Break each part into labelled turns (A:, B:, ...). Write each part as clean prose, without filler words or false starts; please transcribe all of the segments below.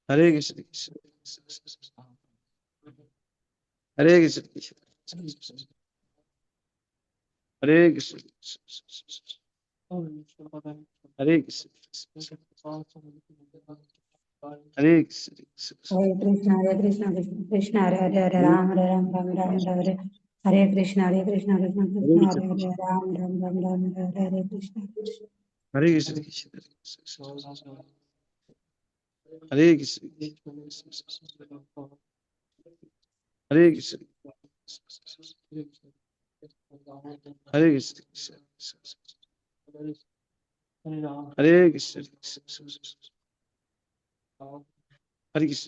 A: Hare Krishna, Hare Krishna, Hare Krishna, Hare Krishna, Hare Krishna,
B: Hare Krishna, Krishna Krishna, Hare Hare, Hare Ram, Hare Ram, Ram Ram, Hare Hare. Hare Krishna, Hare Krishna, Krishna Krishna, Hare Hare, Ram Ram, Ram Ram, Hare Hare, Hare Krishna.
A: Hare Krishna, Hare Krishna, Hare Krishna, Hare Krishna, Hare Krishna, Hare Krishna, Hare Krishna,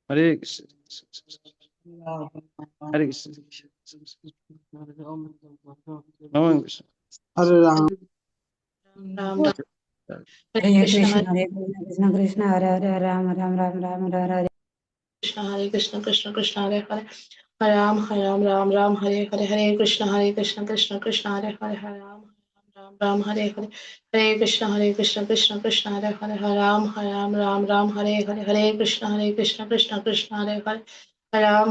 A: Hare Krishna, Hare Krishna, Namo Krishna,
C: Hare Ram.
D: Ram Ram. Hare
B: Hare
D: Krishna,
B: Krishna, Hare Krishna, Krishna Krishna, Hare Hare, Ram Ram, Ram Ram, Hare Hare.
D: Hare Krishna, Krishna Krishna, Hare Hare. Hare Ram, Ram Ram, Hare Hare. Hare Krishna, Krishna Krishna, Hare Hare. Hare Ram, Ram Hare Hare. Hare Krishna, Krishna Krishna, Hare Hare. Hare Ram, Ram Hare Hare. Hare Krishna, Krishna Krishna, Hare Hare. Hare Ram,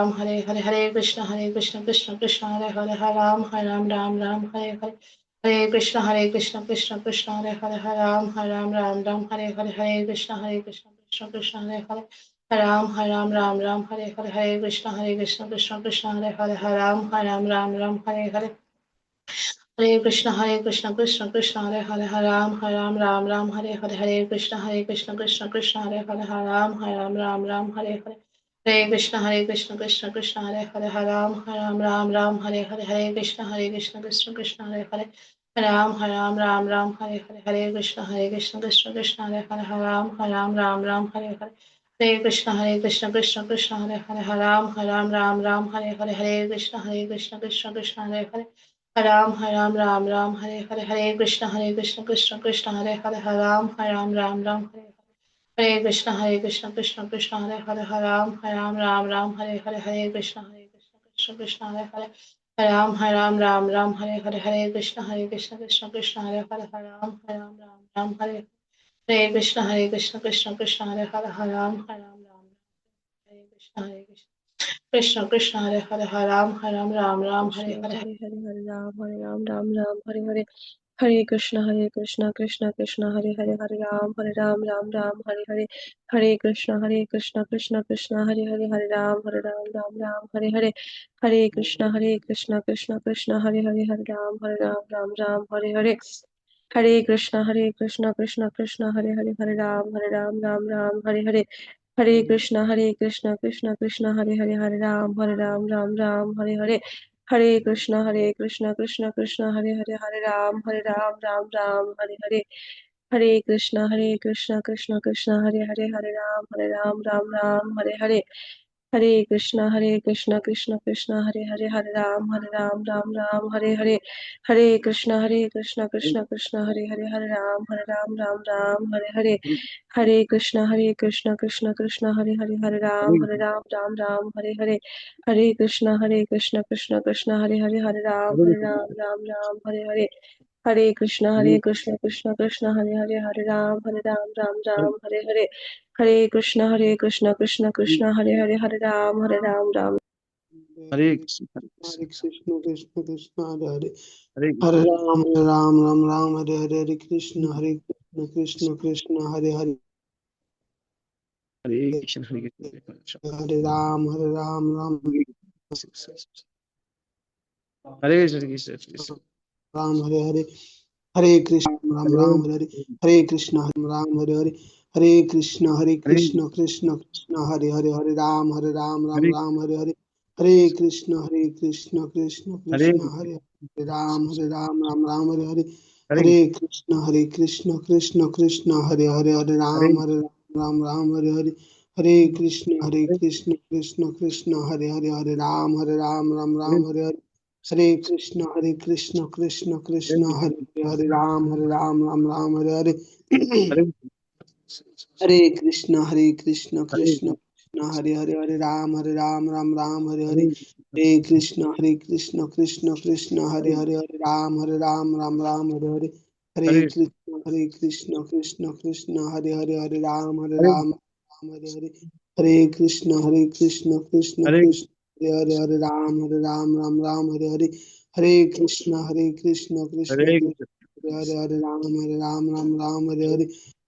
D: Ram Hare Hare. Hare Krishna, Krishna Krishna, Hare Hare. Hare Ram, Ram Hare Hare. Hare Krishna, Krishna Krishna, Hare Hare. Hare Ram, Ram Hare Hare. Hare Krishna, Krishna Krishna, Hare Hare. Hare Ram, Hare Hare. Hare Krishna, Krishna Krishna, Hare Hare. Hare Ram, Ram Hare Hare. Hare Krishna, Krishna Krishna, Hare Hare. Hare Ram, Hare Hare. Hare Krishna, Krishna Krishna, Hare Hare. Hare Ram, Hare Hare. Hare Krishna, Krishna Krishna, Hare Hare. Hare Ram, Hare Hare. Hare Krishna, Krishna Krishna, Hare Hare. Hare Ram, Hare Hare. Hare Krishna, Krishna Krishna, Hare Hare. Hare Ram, Hare Hare. Hare Krishna, Krishna Krishna, Hare Hare. Hare Ram, Hare Hare. Hare Krishna, Krishna Krishna, Hare Hare. Hare Ram, Hare Hare. Hare Krishna, Krishna Krishna, Hare Hare. Hare Ram, Ram Hare Hare. Hare Krishna, Krishna Krishna, Hare Hare. Hare Ram, Hare Hare. Hare Krishna, Krishna Krishna, Hare Hare. Hare Ram, Hare Hare. Hare Krishna, Krishna Krishna, Hare Hare. Hare Ram, Hare Hare. Hare Krishna, Krishna Krishna, Hare Hare. Hare Ram, Hare Krishna, Krishna Krishna, Hare Hare. Hare Ram, Ram Hare
E: Krishna
D: Hare.
E: Hare Hare Hare Ram Ram Hare Hare Hare Krishna Krishna Krishna Hare Hare Hare Ram Ram Hare Hare Hare Krishna Krishna Krishna Hare Hare Hare Ram Ram Hare Hare Hare Krishna Krishna Hare Hare Hare Ram Hare Hare Hare Krishna Krishna Krishna Hare Hare Hare Ram Hare Hare Hare Krishna Krishna Krishna Hare Hare Hare Ram Hare Hare Hare Krishna Krishna Krishna Hare Hare Hare Ram Ram Hare Hare Hare Krishna Krishna Krishna Hare Hare Hare Ram Hare Hare Hare Krishna Krishna Hare Hare Hare Ram Hare Hare Hare Krishna Krishna Hare Hare Hare Ram Hare Hare Hare Krishna Krishna Hare Hare Hare Ram Hare Hare Hare Krishna Krishna Hare Hare Hare Ram Hare Hare Hare Krishna Krishna Hare Hare Hare Ram Hare Hare Hare Krishna Krishna Hare Hare Hare Ram
A: Hare Krishna,
C: Hare Krishna, Krishna Krishna, Hare Hare.
A: Hare
C: Hare Ram, Ram Hare Hare. Hare Krishna, Krishna Krishna, Hare Hare.
A: Krishna, Hare Krishna,
C: Hare Ram, Ram
A: Hare Krishna,
C: Ram Hare Hare. Hare Krishna, Ram Hare Hare. Hare Krishna, Ram Hare Hare. Hare Krishna, Krishna Krishna, Hare Hare. Hare Ram, Ram Hare Hare. Hare Krishna, Krishna Krishna, Hare Ram, Ram Hare Hare. Hare Krishna, Krishna Krishna, Hare Hare. Hare Ram, Ram Hare Hare. Hare Krishna, Krishna Krishna, Hare Hare. Hare Ram, Ram Hare Hare. Hare Krishna, Krishna Krishna, Hare Hare. Hare Ram, Ram Hare Hare. Hare Krishna, Krishna Krishna, Hare Hare Hare Ram Ram Ram Hare Hare Hare Krishna Krishna Krishna Hare Hare Hare Ram Ram Hare Hare Hare Krishna Krishna Hare Hare Hare Ram Ram Hare Hare Hare Krishna Krishna Hare Hare Hare Ram Hare Hare Hare Krishna Krishna Hare Hare Hare Ram Hare Hare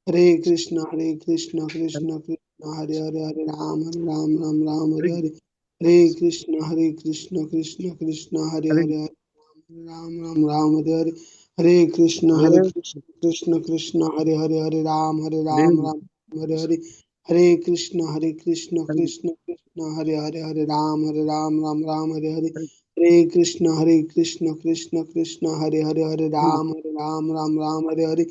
C: Hare Krishna Krishna Hare Hare Hare Ram Hare Hare Hare Krishna Krishna Hare Hare Hare Ram Hare Hare Hare Krishna Krishna Hare Hare Hare Ram Hare Hare Hare Krishna Krishna Hare Hare Hare Ram Hare Hare Hare Krishna Krishna Hare Hare Hare Ram Hare Hare Hare Krishna Krishna
F: Hare Krishna, Hare
C: हरे
F: Krishna,
C: हरे
F: Krishna
C: हरे
F: Krishna, Hare Hare Ram, Hare Ram, Ram Ram, Hare Hare, Hare Krishna, Hare Krishna, Krishna Krishna, Hare Hare Ram, Hare Ram, Ram Ram, Hare Hare,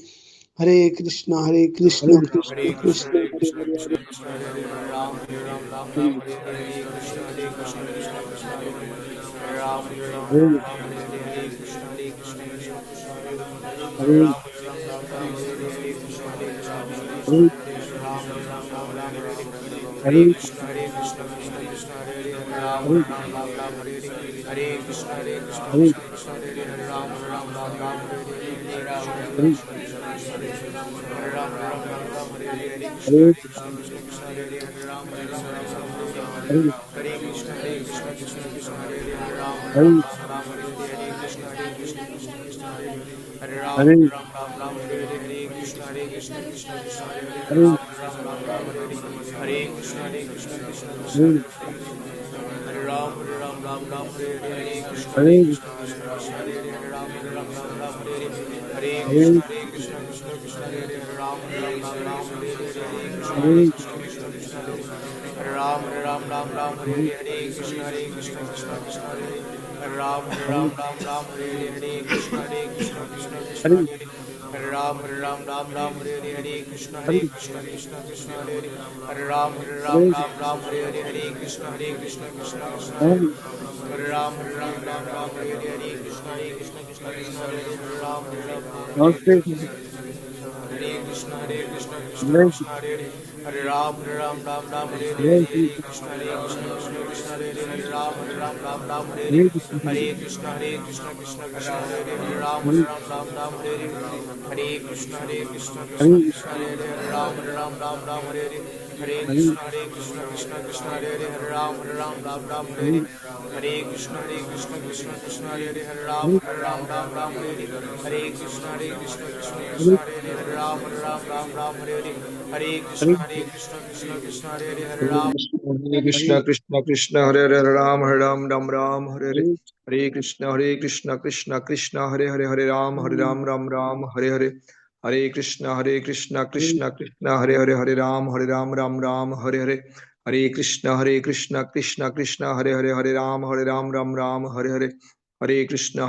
F: Hare Krishna, Krishna Krishna, Hare Hare Ram, Hare Ram, Ram Ram, Hare Hare, Hare Krishna, Krishna Krishna, Hare Ram, Hare Ram, Ram Ram, Hare Hare Krishna, Krishna Krishna, Hare Hare Ram, Hare Ram, Ram Ram, Hare Hare Krishna, Krishna Krishna, Hare Hare Ram, Hare Ram, Ram Ram, Hare Hare Ram, Hare Krishna, Krishna Krishna, Hare Ram, Ram Ram, Ram Hare Hare Krishna, Krishna Krishna, Hare Hare Ram, Hare Ram, Ram Ram, Hare Krishna, Krishna Krishna, Hare Hare Ram, Hare Ram, Ram Ram, Hare Hare Krishna, Krishna Krishna, Hare Hare Ram, Ram Ram, Hare Hare Krishna, Krishna Krishna, Hare Ram, Ram Ram, Hare Hare Krishna, Krishna Krishna, Hare Ram, Ram Ram, Hare Hare Krishna, Krishna Krishna, Hare Ram, Ram Ram, Hare Hare Krishna, Krishna Krishna, Hare Ram, Ram Ram, Hare Hare Krishna, Krishna Hare Ram, Ram Hare Hare Krishna, Krishna Krishna, Hare Ram, Ram Hare Hare Krishna, Krishna Krishna, Hare Ram, Ram Hare Hare Krishna, Krishna Krishna, Hare Ram, Ram Hare Hare Krishna, Krishna Krishna, Hare Ram, Ram Hare Hare Krishna, Krishna Krishna, Hare Ram, Ram Hare Hare Krishna, Krishna Krishna, Hare Ram, Ram Hare Hare Krishna, Krishna Krishna, Hare Ram, Ram Hare Krishna, Krishna Krishna, Hare Ram, Ram Hare Krishna, Krishna Krishna, Hare Ram, Ram Hare Hare Krishna, Krishna Krishna, Hare Ram, Ram Hare Krishna, Krishna Hare Ram, Ram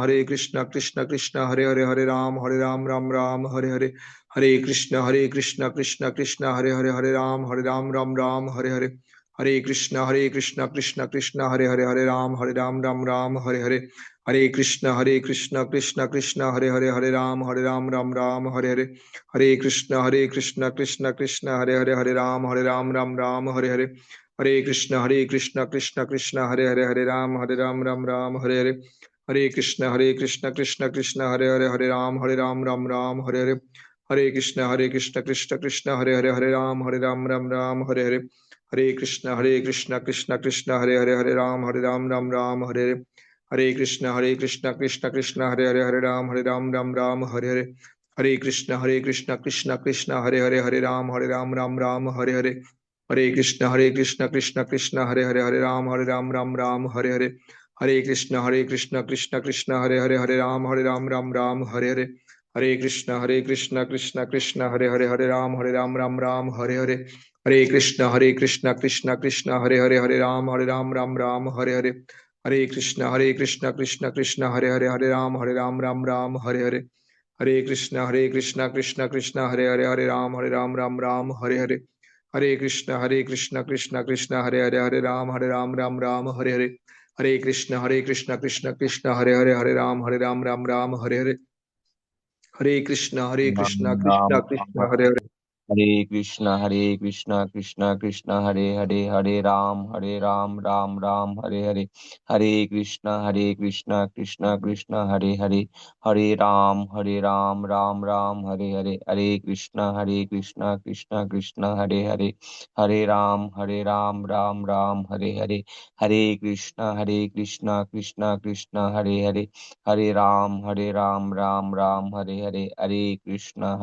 F: Hare Krishna, Krishna Hare Ram, Ram Hare Krishna, Krishna Hare Ram, Krishna Krishna, Hare Ram, Ram Hare Hare Krishna, Krishna Hare Hare Ram, Ram Hare Hare Krishna, Krishna Krishna, Hare Ram, Hare Hare Hare Krishna, Krishna Hare Ram, Ram Hare Hare Krishna, Krishna Hare Ram, Hare Hare Hare Krishna, Krishna Hare Ram, Hare Hare Hare Krishna, Krishna Hare Ram, Hare Hare Hare Krishna, Krishna Hare Ram, Hare Hare Hare Krishna, Krishna Hare Ram, Hare Hare Hare Krishna, Krishna Hare Ram, Hare Hare Hare Krishna, Krishna Hare Ram, Ram Hare Hare Hare Krishna, Krishna Hare Ram, Ram Hare Hare Hare Krishna, Krishna Hare Ram, Ram Hare Hare Hare Krishna, Krishna Hare Ram, Ram Hare Hare Hare Krishna, Krishna Hare Ram, Ram Hare Hare Hare Krishna, Krishna Hare Ram, Ram Hare Hare Hare Krishna, Krishna Hare Ram, Ram Hare Hare Hare Krishna, Krishna Hare Ram, Ram Hare Hare Hare Krishna, Krishna Hare Ram, Ram Hare Hare Hare Krishna, Krishna Hare Ram, Ram Hare Hare Hare Krishna, Krishna Hare Ram, Ram Hare Hare Hare Krishna, Krishna Hare Ram, Ram Hare Hare Hare Krishna, Krishna Hare Ram, Ram Hare Hare Hare Krishna, Krishna Hare Hare Hare Krishna, Krishna Krishna, Hare Hare, Hare Ram, Ram Ram, Hare Hare. Hare Krishna, Krishna Krishna, Hare Hare, Hare Ram, Ram Ram, Hare Hare. Hare Krishna, Krishna Krishna, Hare Hare, Hare Ram, Ram Ram, Hare Hare. Hare Krishna, Krishna Krishna, Hare Hare, Hare Ram, Ram Ram, Hare Hare. Hare Krishna,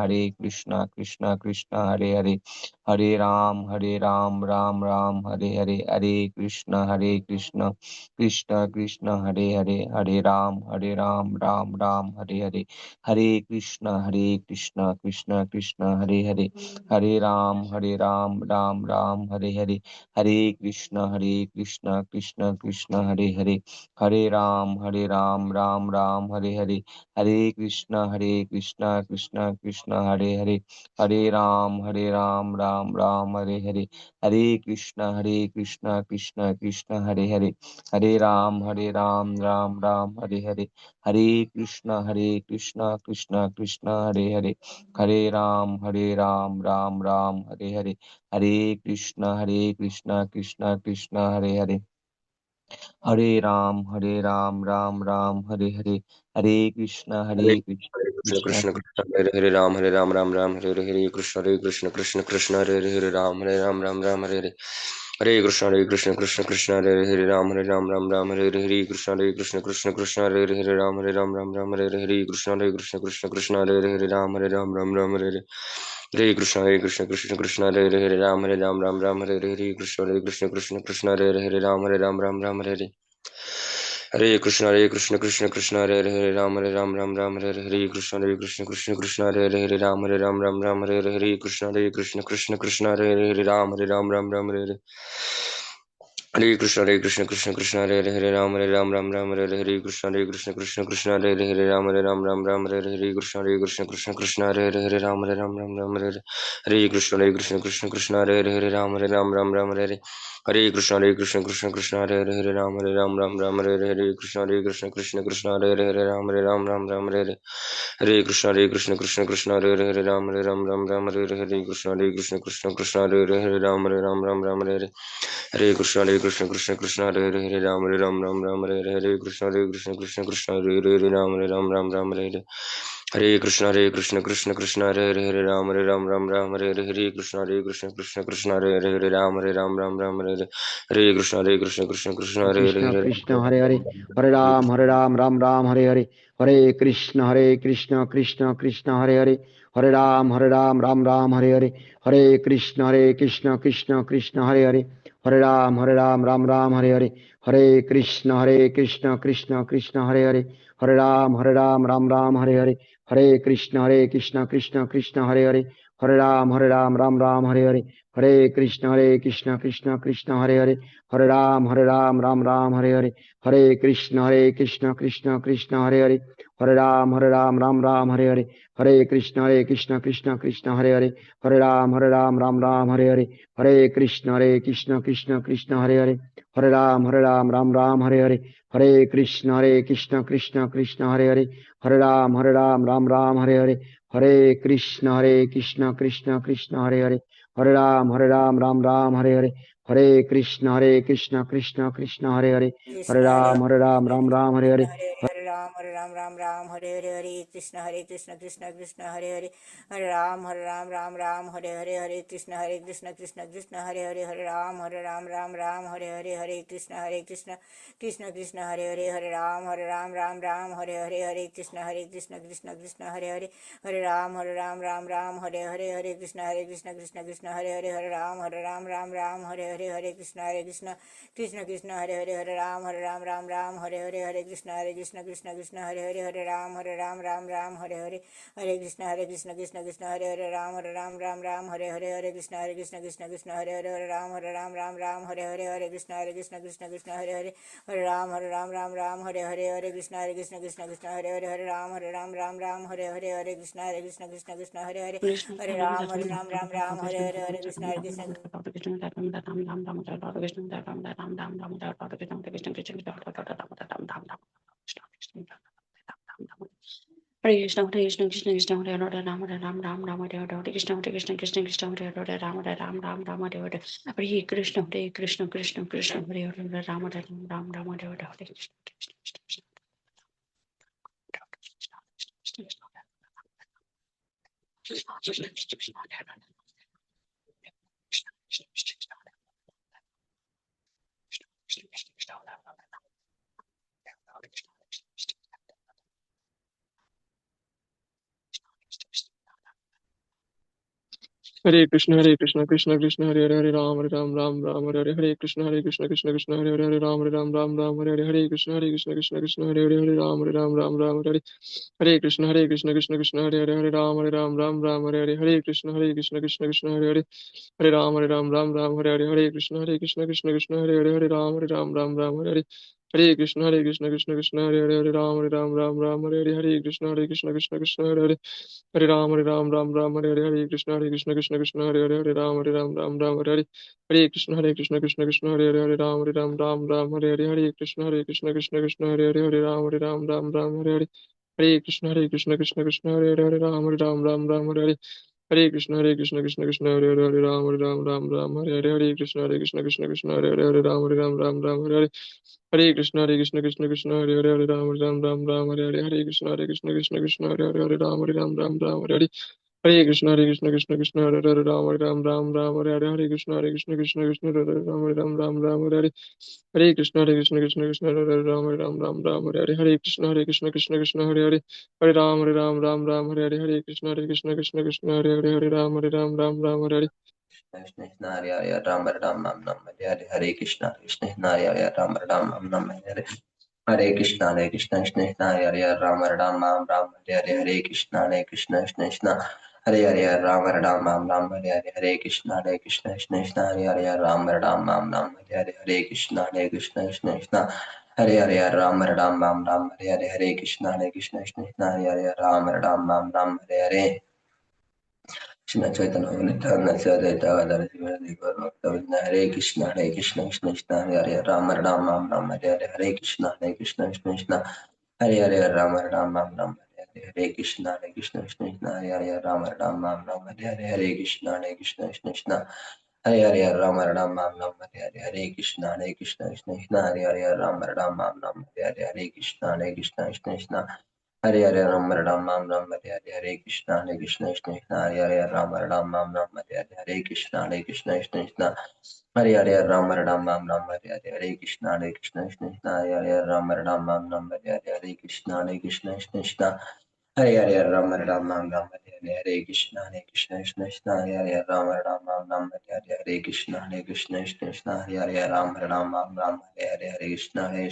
F: Krishna Krishna, Hare Hare, Hare Ram, Ram Ram, Hare Hare. Hare Krishna, Krishna Krishna, Hare Hare, Hare Ram, Ram Ram, Hare Hare. Hare Krishna, Krishna Krishna, Hare Hare, Hare Ram, Ram Ram, Hare Hare. Hare Krishna, Krishna Krishna, Hare Hare, Hare Ram, Ram Ram, Hare Hare. Hare Krishna, Krishna Krishna, Hare Hare, Hare Ram, Ram Ram, Hare Hare. Hare Krishna, Krishna Krishna, Hare Hare, Hare Ram, Ram Ram, Hare Hare. Hare Krishna, Krishna Krishna, Hare Hare, Hare Ram, Ram Ram, Hare Hare. Hare Krishna, Krishna Krishna, Hare Hare, Hare Ram, Ram Ram, Hare Hare. Hare Krishna,
G: Hare Krishna
F: Krishna
G: Krishna Krishna Hare Hare Ram Ram Ram Hare Hare Hare Krishna Krishna Krishna Hare Hare Ram Ram Ram Hare Hare Hare Krishna Krishna Krishna Hare Hare Ram Ram Ram Hare Hare Krishna Krishna Krishna Hare Hare Ram Ram Hare Hare Krishna Krishna Hare Hare Ram Ram Hare Hare Hare Krishna Krishna Hare Hare Ram Ram Hare Hare Krishna Krishna Hare Hare Ram Ram Hare Hare Hare Krishna Krishna Hare Hare Ram Ram Hare Hare Krishna Krishna Hare Hare Ram Ram Hare Hare Krishna Krishna Hare Hare Ram Ram Hare Hare Hare Krishna Krishna Hare Hare Ram Ram Hare Hare Krishna Krishna Hare Hare Ram Ram Hare Hare Krishna Hare Hare Ram Ram Hare Hare Hare Krishna Hare Hare Ram Ram Hare Hare Hare Krishna Hare Hare Ram Ram Hare Hare Krishna Hare Hare Ram Ram Hare Hare Hare Krishna Hare Hare Ram Ram Hare Hare Krishna Hare Hare Ram Ram Hare Hare Hare Krishna Hare Hare Ram Ram Hare Hare Krishna Hare Hare Ram Ram Hare Hare Hare Krishna Krishna Hare Hare Ram Ram Hare Hare Krishna Hare Hare Ram Ram Hare Hare Hare Krishna Hare
H: Krishna
G: Hare
H: Krishna Hare Hare, Hare Ram Ram Ram Hare Hare, Hare Krishna Krishna Krishna Hare Hare, Hare Ram Ram Ram Hare Hare, Hare Krishna Krishna Krishna Hare Hare, Hare Ram Ram Ram Hare Hare, Hare Krishna Krishna Krishna Hare Hare, Hare Ram Ram Ram Hare Hare, Hare Krishna Krishna Krishna Hare Hare, Hare Ram Ram Ram Hare Hare, Hare Krishna Krishna Hare Hare, Hare Ram Ram Ram Hare Hare, Hare Krishna Krishna Krishna Hare Hare, Hare Ram Ram Ram Hare Hare, Hare Krishna Krishna Krishna Hare Hare, Hare Ram Ram Ram Hare Hare, Hare Krishna Krishna Krishna Hare Hare, Hare Ram Ram Ram Hare Hare, Hare Krishna Krishna Hare Hare, Hare Ram Ram Ram Hare Hare, Hare Krishna Krishna Krishna Hare Hare, Hare Ram Ram Ram Hare Hare, Hare Krishna Krishna Krishna Hare Hare, Hare Ram Ram Ram Hare Hare,
B: Hare Ram Ram Hare Hare Krishna Krishna Krishna Hare Hare, Hare Ram Ram Hare Hare Krishna Krishna Krishna Hare Hare, Hare Ram Ram Hare Hare Krishna Krishna Hare Hare, Hare Ram Ram Hare Hare Krishna Krishna Hare Hare, Hare Ram Ram Hare Hare Krishna Krishna Hare Hare, Hare Ram Ram Hare Hare Krishna Krishna Hare Hare, Hare Ram Hare Hare Krishna Krishna Hare Hare, Hare Ram Ram Hare Hare, Hare Krishna Krishna Hare Hare, Ram Ram Hare Hare Krishna Krishna Hare Hare, Hare Ram Ram Hare Hare, Hare Krishna Krishna Hare Hare, Hare Ram Ram Hare Hare, Hare Krishna Krishna Hare Hare, Hare Ram Ram Hare Hare, Hare Krishna Krishna Hare Hare, Hare Ram Hare Hare, Hare Krishna
I: Hare Krishna, Krishna Krishna, Hare Hare, Ram Hare Ram, Ram Ram Hare Hare, Hare Krishna, Krishna Krishna, Hare Hare, Ram Hare Ram, Ram Ram Hare Hare, Hare Krishna, Krishna Krishna, Hare Hare, Ram Hare Ram, Ram Ram Hare Hare, Hare Krishna, Krishna Krishna, Hare Hare.
F: Hare Krishna, Krishna Krishna, Hare Hare, Hare Ram, Ram Ram, Hare Hare, Hare Krishna, Krishna Krishna, Hare Hare, Hare Ram, Ram Ram, Hare Hare, Hare Krishna, Krishna, Hare Hare, Hare Ram, Ram Ram, Hare Hare, Hare Krishna, Krishna, Hare Hare, Hare Ram, Ram Ram, Hare Hare, Hare Krishna, Krishna, Hare Hare, Hare Ram, Ram Ram, Hare Hare, Hare Krishna, Krishna, Hare Hare, Hare Ram, Ram Ram, Hare Hare, Hare Krishna, Krishna, Hare Hare, Hare Ram, Ram, Hare Hare, Hare Krishna, Krishna, Hare Hare, Hare Ram, Ram, Hare Hare, Hare Krishna, Krishna, Hare Hare, Hare Ram, Ram, Hare Hare, Hare Krishna, Krishna, Hare Hare, Hare Ram, Ram, Hare Hare, Hare Krishna, Krishna, Hare Hare, Hare Ram, Ram, Hare Hare, Hare Krishna, Krishna, Hare Hare, Hare Ram, Ram, Hare Hare, Hare Krishna, Krishna, Hare Hare, Hare Ram, Ram, Hare Hare, Hare Krishna, Krishna, Hare Hare, Hare Ram, Ram, Hare Hare, Hare Krishna, Krishna, Hare Hare, Hare Ram, Ram, Hare Hare, Hare Krishna, Krishna, Hare Hare, Hare Ram, Ram, Hare Hare, Hare Krishna, Krishna, Hare Hare, Ram, Hare Hare, Hare Krishna, Krishna, Hare Hare, Ram, Hare Hare, Hare Krishna, Krishna, Hare Hare, Ram, Hare Hare, Hare Krishna, Krishna, Hare Hare, Hare Ram, Hare Hare, Hare Krishna, Krishna, Hare Hare, Hare Ram, Hare Hare.
G: Krishna Krishna Hare Hare Ram Ram Nam Nam Hare Hare Hare Krishna Krishna Krishna Hare Hare Ram Ram Nam Nam Hare Hare Hare Krishna Krishna Krishna Hare Hare Ram Ram Ram Hare Hare Hare Krishna Krishna Krishna Hare Hare Ram Ram Ram Hare Hare Hare Krishna Krishna Hare Hare Ram Ram Ram Hare Hare Hare Krishna Krishna Hare Hare Ram Ram Hare Hare Hare Krishna Krishna Hare Hare Ram Ram Hare Hare Krishna Chaitanya Nityananda Advaita Gadadhara Sivasadi Gaura Hare Krishna Krishna Krishna Hare Hare Rama Rama Rama Hare Hare Hare Krishna Krishna Krishna Hare Hare Rama Rama Rama Hare Hare Krishna Krishna Krishna Hare Hare Rama Rama Rama Hare Hare Hare Krishna Krishna Hare Hare Rama Rama Rama Hare Hare Krishna Krishna Hare Hare Rama Rama Rama Hare Hare Krishna Krishna Hare Hare Ram Ram Ram Ram Hare Hare Hare Krishna Krishna Hare Hare Ram Ram Ram Ram Hare Hare Krishna Krishna Hare Hare Ram Ram Ram Ram Hare Hare Krishna Krishna Hare Hare Ram Ram Ram Ram Hare Hare Krishna Krishna Hare Hare Ram Ram Ram Ram Hare Hare Krishna Krishna Hare Hare Ram Ram Ram Ram Hare Hare Krishna Krishna Hare Hare Ram Ram Ram Ram Hare Hare Krishna Hare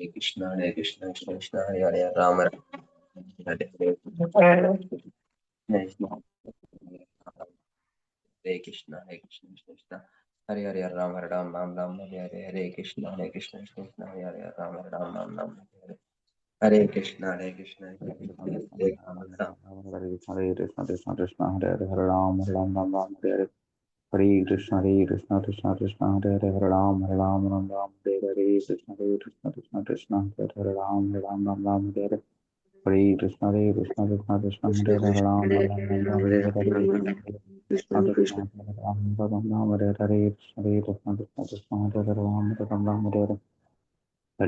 G: Hare Krishna, Hare Hare Rama, Hare Hare Krishna, Hare Krishna, Krishna, Hare Hare Rama, Rama, Hare Hare Krishna, Krishna, Hare Hare Rama, Rama, Hare Krishna, Krishna, Hare Rama,
J: Krishna, Hare Hare, Hare Ram, Ram, Hare Hare. Hare Krishna, Krishna, Krishna, Hare Hare, Hare Ram, Ram, Hare Hare, Krishna, Krishna, Hare Hare, Ram, Hare Hare. Hare Krishna, Krishna, Hare Hare, Hare Ram, Hare Hare, Krishna, Krishna, Hare Hare, Krishna, Krishna, Hare Ram, Hare Hare. Hare Krishna, Krishna, Hare Hare, Ram, Hare Krishna, Krishna, Hare Ram, Hare Hare.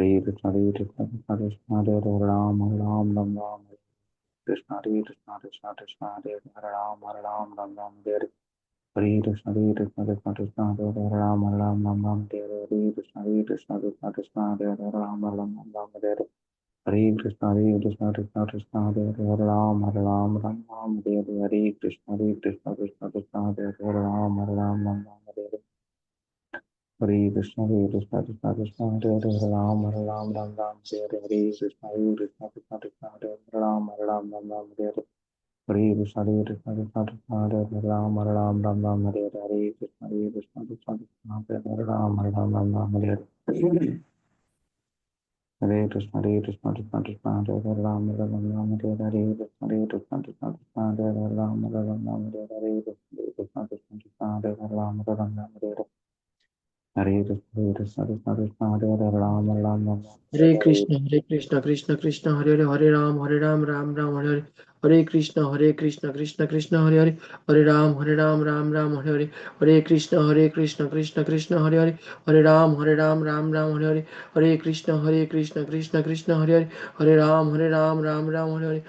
J: Hare Krishna, Krishna, Hare Hare, Ram, Hare Hare, Krishna, Hare Ram, Hare Hare. Hare Krishna, Krishna, Hare Hare, Ram, Hare Hare, Krishna, Hare Ram, Hare Hare. Hare Krishna, Krishna, Hare Hare, Ram, Hare Hare, Krishna, Hare Ram, Hare Hare. Hare Krishna, Hare Hare, Ram, Hare Hare, Krishna, Hare Ram, Hare Hare. Hare Krishna, Krishna, Hare Hare, Ram, Hare Hare, Krishna, Hare Ram, Hare Hare, Hare Krishna, Krishna, Hare Ram, Hare Hare. Hare Krishna Krishna Krishna Krishna Hare Hare Hare Ram Hare Ram Ram Ram
F: Hare
J: Hare
F: Krishna, Hare Krishna, Krishna Krishna, Hare Hare, Hare Ram, Hare Ram, Ram Ram, Hare Hare. Hare Krishna, Hare Krishna, Krishna Krishna, Hare Hare, Hare Ram, Hare Ram, Ram Ram, Hare Hare. Hare Krishna, Hare Krishna, Krishna Krishna, Hare Hare, Hare Ram, Hare Ram, Ram Ram, Hare Hare.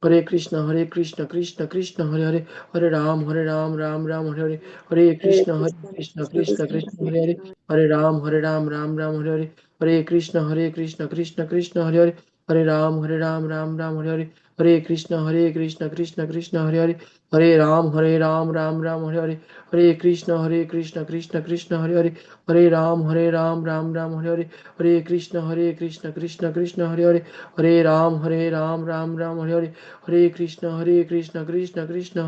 F: Hare Krishna, Hare Krishna, Krishna Krishna, Hare Hare, Hare Ram, Hare Ram, Ram Ram, Hare Hare. Hare Krishna, Hare Krishna, Krishna Krishna, Hare Hare, Hare Ram, Ram Ram, Hare Hare. Hare
I: Hare
F: Krishna, Hare
I: Krishna, Hare
F: Krishna,
I: Krishna,
F: Krishna
I: Krishna
F: Krishna,
I: Krishna,
F: Hare Hare, Hare Ram, Ram Ram, Hare Hare. Hare Krishna, Hare Krishna, Krishna Krishna, Hare Hare, Hare Ram, Ram Ram, Hare Hare. Hare Krishna, Hare Krishna, Krishna Krishna, Hare Hare, Hare Ram, Ram Ram, Hare Hare. Hare Krishna, Hare Krishna, Krishna Krishna, Hare Hare, Hare Ram, Ram Ram, Hare Hare. Hare Krishna, Hare Krishna, Krishna Krishna,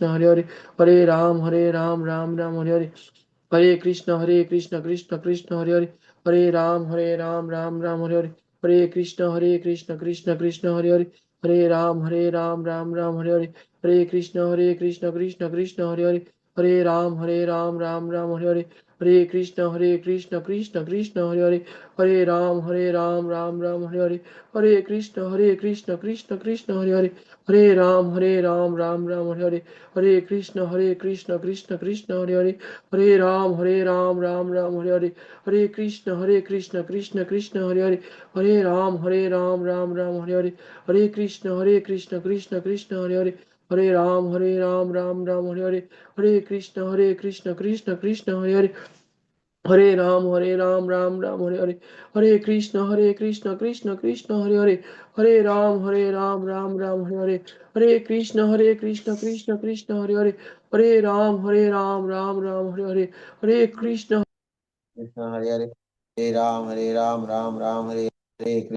F: Hare Hare, Hare Ram, Ram Ram, Hare Hare. Hare Krishna, Hare Krishna, Krishna Krishna, Hare Hare, Hare Ram, Ram Ram, Hare Hare. Hare Krishna, Hare Krishna, Krishna Krishna, Hare Hare, Hare Ram, Ram Ram, Hare Hare. Hare Krishna, Hare Krishna, Krishna Krishna, Hare Hare, Hare Ram, Ram Ram, Hare Hare. Hare Krishna, Hare Krishna, Krishna Krishna, Hare Hare, Hare Ram, Ram Ram, Hare Hare. Hare Krishna, Hare Krishna, Krishna Krishna, Hare Hare, Hare Ram, Ram Ram, Hare Hare. Hare Krishna, Hare Krishna, Krishna Krishna, Hare Hare, Hare Ram, Ram Ram, Hare Hare. Hare Krishna, Hare Krishna, Krishna Krishna, Hare Hare, Hare Ram, Ram Ram, Hare Hare. Hare Krishna, Hare Krishna, Krishna Krishna, Hare Hare, Hare Ram, Ram Ram, Hare Hare. Hare Krishna, Hare Krishna, Krishna Krishna, Hare Hare, Hare Ram, Ram Ram, Hare Hare. Hare Krishna, Hare Krishna, Krishna Krishna, Hare Hare, Hare Ram, Ram Ram, Hare Hare. Hare Krishna, Hare Krishna, Krishna Krishna, Hare Hare, Hare Ram, Ram Ram, Hare Hare. Hare Krishna, Krishna Krishna, Hare Hare. Hare Ram, Ram Ram, Hare Hare. Hare Krishna, Krishna Krishna, Hare Hare. Hare Ram, Ram Ram, Hare Hare. Hare Krishna.
K: Krishna Hare Hare Hare Ram Ram Ram Hare Hare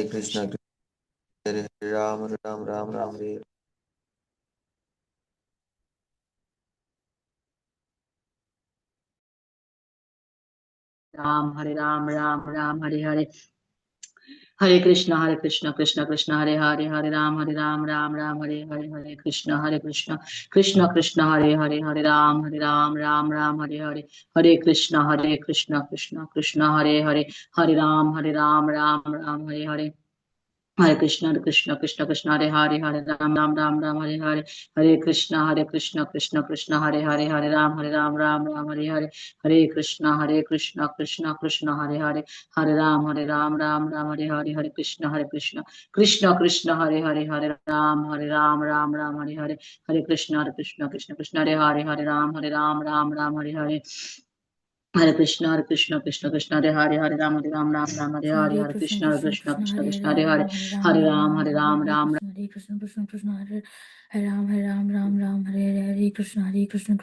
K: Krishna Krishna Hare Hare Hare Ram Ram Hare Ram Hare Ram Hare Hare Krishna Krishna Hare Hare Ram Hare
I: Ram, Hare Ram, Ram Hare Hare. Hare Krishna, Krishna Krishna, Hare Hare, Hare Ram, Ram Hare Hare, Hare Krishna, Krishna Krishna, Hare Hare, Hare Ram, Ram Hare Hare, Hare Krishna, Krishna Krishna, Hare Hare, Hare Ram, Ram Hare Hare. Hare Krishna, Krishna Krishna, Hare Hare, Hare Ram, Ram Hare Hare, Hare Krishna, Krishna Krishna, Hare Hare, Hare Ram, Ram Hare Hare, Hare Krishna, Krishna Krishna, Hare Hare, Hare Ram, Ram Hare Hare, Hare Krishna, Krishna Krishna, Hare Hare, Hare Ram, Ram Hare Hare, Hare Krishna, Krishna Krishna, Hare Hare, Hare Ram, Ram Hare Hare. Hare Krishna, Krishna Krishna, Hare Hare, Hare Ram, Ram Hare
L: Krishna
I: Hare,
L: Hare
I: Hare
L: Krishna
I: Krishna,
L: Krishna
I: Krishna
L: Krishna Hare
I: Krishna,
L: Hare
I: Hare
L: Hare
I: Hare,
L: Ram Hare Ram
I: Hare
L: Ram
I: Ram,
L: Ram
I: Hare
L: Hare
I: Ram,
L: Hare
I: Ram
L: Krishna Hare Krishna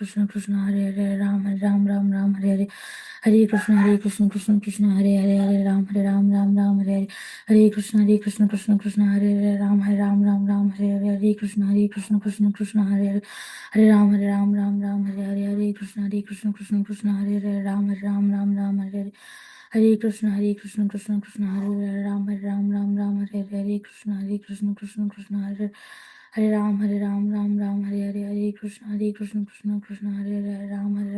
L: Krishna Krishna Hare Hare Ram Ram Hare Hare Hare Krishna Krishna Krishna Hare Hare Ram Ram Hare Hare Hare Krishna Krishna Hare Hare Hare Ram Hare Hare Hare Krishna Krishna Hare Hare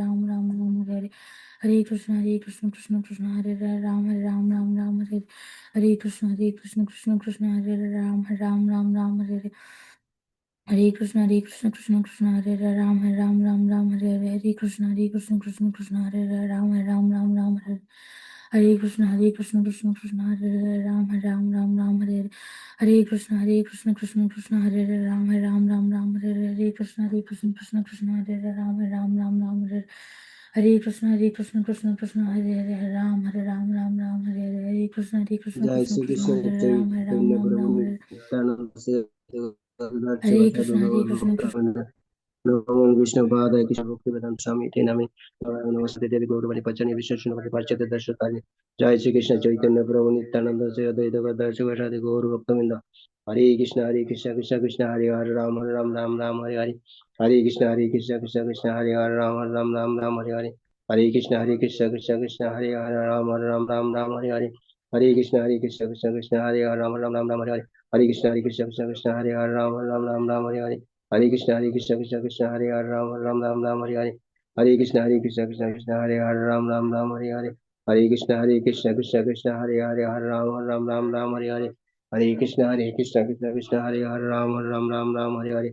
L: Ram Ram Hare Hare Hare Krishna Krishna Hare Hare Hare Ram Hare Hare Hare Krishna Krishna Hare Hare Ram Ram Hare Hare Hare Krishna Krishna Hare Ram Hare Hare Krishna Krishna Hare Hare Ram Hare Hare Hare Krishna Krishna Hare Ram Ram Hare Hare Hare Krishna Hare Ram Hare Hare Krishna Hare Ram Hare Hare Krishna Hare Ram Hare Krishna Hare Ram Hare Hare Krishna Krishna Hare Ram Hare Hare Krishna Hare Ram Hare Krishna Hare Ram Hare Hare Krishna Hare Ram Hare
K: Jai Shri Krishna Chaitanya Prabhu
I: Hare
K: Nityananda Se
I: Hare
K: Advaita
I: Krishna, Hare Krishna,
K: Gadadara
M: नमो विष्णुपादाय कृष्ण भक्तिवेदांत स्वामी ते नामे नमस्ते देवी गौरवाणी पचनी विश्वशून्यपति पाश्चात्य दर्शकानि जय श्री कृष्ण चैतन्य प्रभु नित्यानंद श्री अद्वैत गदाधर शिवासादि गौर भक्तवृंद हरे कृष्ण कृष्ण कृष्ण हरे हरे राम राम राम राम हरे हरे हरे कृष्ण कृष्ण कृष्ण हरे हरे राम राम राम हरे हरे हरे कृष्ण कृष्ण कृष्ण हरे हरे राम राम राम हरे हरे हरे कृष्ण कृष्ण कृष्ण हरे हरे राम राम हरे हरे हरे कृष्ण कृष्ण कृष्ण हरे हरे राम राम हरे हरे हरे कृष्ण कृष्ण कृष्ण हरे हरे राम राम हरे हरे हरे कृष्ण कृष्ण कृष्ण हरे हरे राम राम हरे हरे हरे कृष्ण कृष्ण कृष्ण हरे हरे हरे राम राम हरे हरे हरे कृष्ण कृष्ण कृष्ण हरे हरे राम राम हरे हरे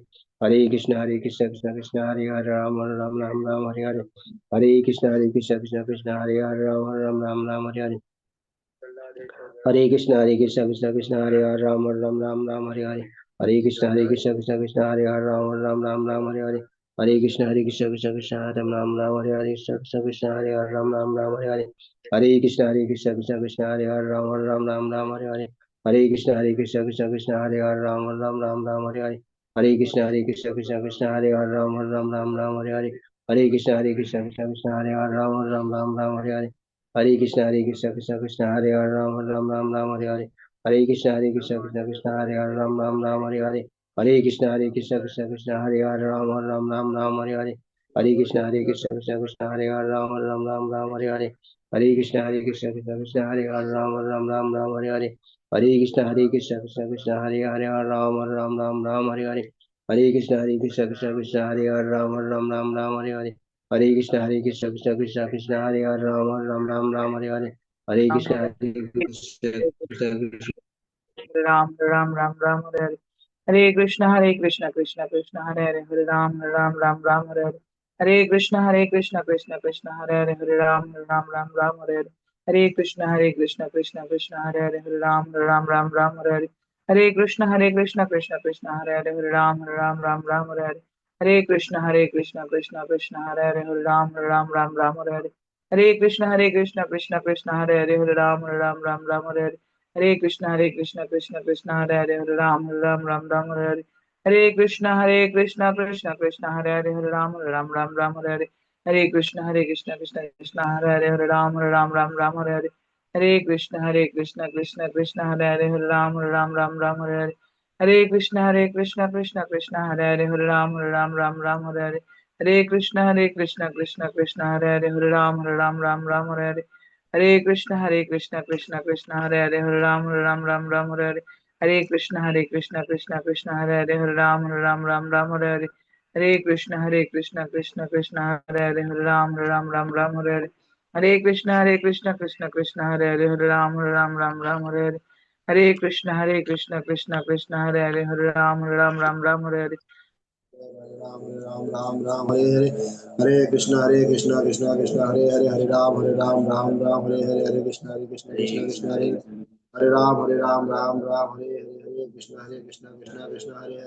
M: हरे कृष्ण कृष्ण कृष्ण हरे हरे राम राम हरे हरे हरे कृष्ण कृष्ण कृष्ण हरे हरे राम राम हरे हरे हरे कृष्ण कृष्ण कृष्ण हरे हरे राम राम हरे हरे हरे कृष्ण कृष्ण कृष्ण हरे हरे राम राम हरे हरे हरे कृष्ण कृष्ण कृष्ण हरे राम हरे हरे कृष्ण कृष्ण हरे हरे राम हरे हरे हरे कृष्ण कृष्ण कृष्ण हरे हरे राम हरे हरे हरे कृष्ण कृष्ण कृष्ण हरे हरे राम हरे हरे हरे कृष्ण कृष्ण कृष्ण हरे हरे राम हरे हरे हरे कृष्ण कृष्ण कृष्ण हरे हरे राम हरे हरे हरे कृष्ण कृष्ण कृष्ण हरे हरे राम हरे हरे हरे कृष्ण कृष्ण कृष्ण हरे हरे राम हरे हरे हरे कृष्ण कृष्ण कृष्ण हरे हरे राम हरे हरे हरे कृष्ण कृष्ण कृष्ण हरे हरे राम हरे हरे हरे कृष्ण कृष्ण कृष्ण हरे हरे राम हरे हरे हरे कृष्ण कृष्ण कृष्ण हरे हरे राम हरे हरे हरे कृष्ण कृष्ण कृष्ण हरे हरे राम हरे हरे हरे कृष्ण कृष्ण कृष्ण हरे हरे राम हरे हरे हरे कृष्ण कृष्ण कृष्ण
F: राम हरे कृष्ण कृष्ण कृष्ण हरे हरे हरे राम हरे हरे कृष्ण कृष्ण हरे हरे राम हरे हरे कृष्ण कृष्ण कृष्ण हरे हरे राम हरे हरे कृष्ण कृष्ण हरे हरे राम हरे हरे कृष्ण कृष्ण हरे हरे राम हरे हरे कृष्ण कृष्ण हरे हरे राम हरे हरे कृष्ण कृष्ण हरे हरे राम हरे हरे कृष्ण कृष्ण हरे हरे राम हरे हरे कृष्ण कृष्ण हरे हरे राम हरे हरे कृष्ण कृष्ण हरे हरे राम हरे हरे कृष्ण कृष्ण हरे हरे राम हरे हरे कृष्ण कृष्ण हरे हरे राम हरे हरे कृष्ण कृष्ण हरे हरे राम हरे हरे कृष्ण कृष्ण हरे हरे राम हरे हरे कृष्ण कृष्ण कृष्ण हरे हरे राम हरे हरे कृष्ण कृष्ण हरे हरे राम हरे हरे कृष्ण कृष्ण हरे हरे राम हरे
C: राम हरे हरे हरे कृष्ण कृष्ण कृष्ण हरे हरे हरे राम हरे हरे कृष्ण कृष्ण कृष्ण हरे हरे राम हरे हरे कृष्ण कृष्ण हरे हरे हरे राम हरे कृष्ण कृष्ण हरे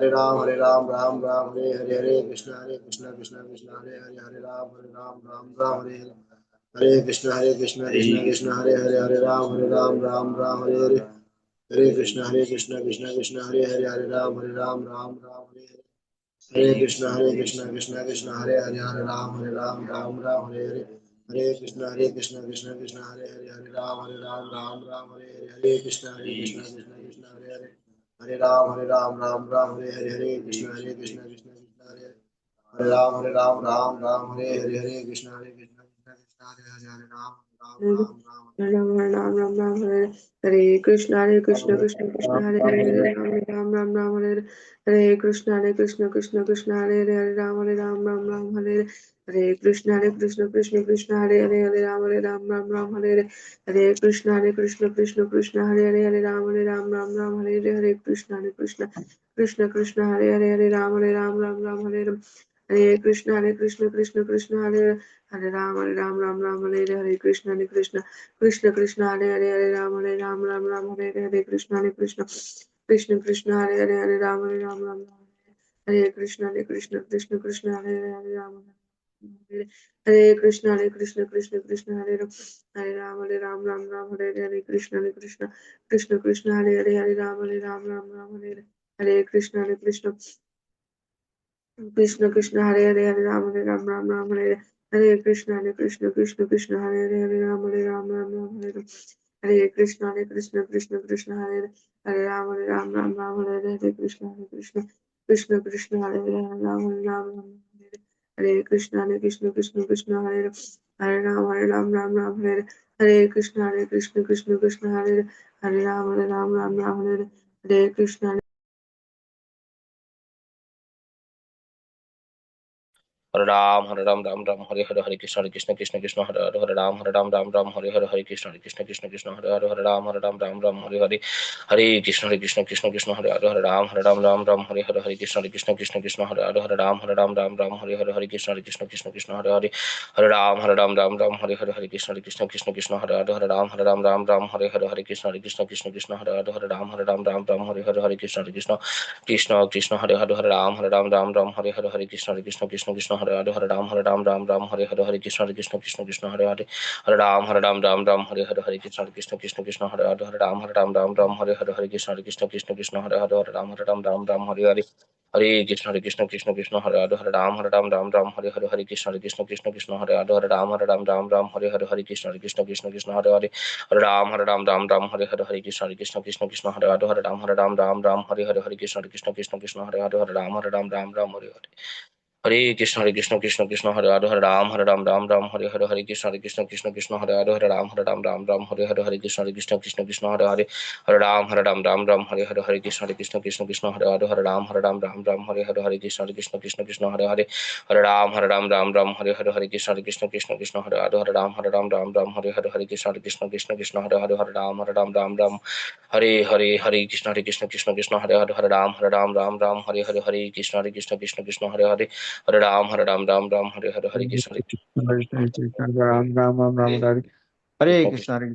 C: राम हरे हरे हरे कृष्ण कृष्ण हरे राम हरे हरे हरे कृष्ण कृष्ण हरे राम हरे हरे हरे कृष्ण कृष्ण हरे राम हरे हरे हरे कृष्ण कृष्ण हरे राम हरे हरे कृष्ण कृष्ण हरे हरे हरे राम हरे हरे कृष्ण कृष्ण हरे हरे राम हरे हरे कृष्ण कृष्ण हरे हरे
E: राम हरे कृष्ण कृष्ण कृष्ण हरे हरे राम हरे हरे कृष्ण कृष्ण हरे हरे राम हरे हरे कृष्ण कृष्ण हरे हरे राम हरे हरे कृष्ण कृष्ण हरे हरे राम हरे हरे कृष्ण कृष्ण हरे राम हरे हरे कृष्ण कृष्ण हरे राम हरे हरे कृष्ण कृष्ण हरे राम हरे कृष्ण कृष्ण हरे राम हरे कृष्ण कृष्ण हरे राम हरे कृष्ण हरे राम हरे कृष्ण हरे Ram Hare Hare Krishna
D: Krishna Krishna Hare Hare Hare Ram Ram Ram Hare Hare Krishna Krishna Krishna Hare Hare Hare Ram Ram Ram Hare Hare Krishna Krishna Krishna Hare Hare Ram Ram Hare Hare Krishna Krishna Krishna Hare Hare Ram Ram Hare Krishna Krishna Hare Hare Ram Hare Hare Krishna Krishna Hare Hare Ram Ram Hare Krishna
G: Hare Ram Ram Ram Hare Hare Hare Krishna Krishna Krishna Hare Hare Hare Ram Ram Hare Hare Krishna Krishna Hare Hare Ram Ram Hare Hare Hare Krishna Krishna Hare Hare Ram Ram Hare Hare Krishna Krishna Hare Hare Ram Ram Hare Hare Krishna Krishna Hare Hare Hare Ram Ram Hare Hare Krishna Krishna Hare Hare Ram Ram Hare Hare Krishna Krishna Hare Hare Ram Ram Hare Hare Krishna Hare Hare Ram Ram Hare Hare Krishna Krishna Hare Hare Ram Ram Hare Hare Krishna Hare Hare Hare Ram Ram Hare Hare Krishna Hare Hare Ram Ram Hare Hare Krishna Hare Hare Ram Ram Hare Hare Hare Krishna Hare Hare Ram Ram Hare Hare Krishna Hare Hare Ram Ram Hare Hare Krishna Hare Hare Hare Ram Hare Hare Krishna Hare Hare Ram Ram Hare Hare Krishna Hare Hare Ram Ram Hare Hare Hare Krishna Hare Hare Ram Hare Hare Krishna Hare Hare Ram Ram Hare Hare Krishna Hare Hare Hare Ram Hare Hare Krishna Hare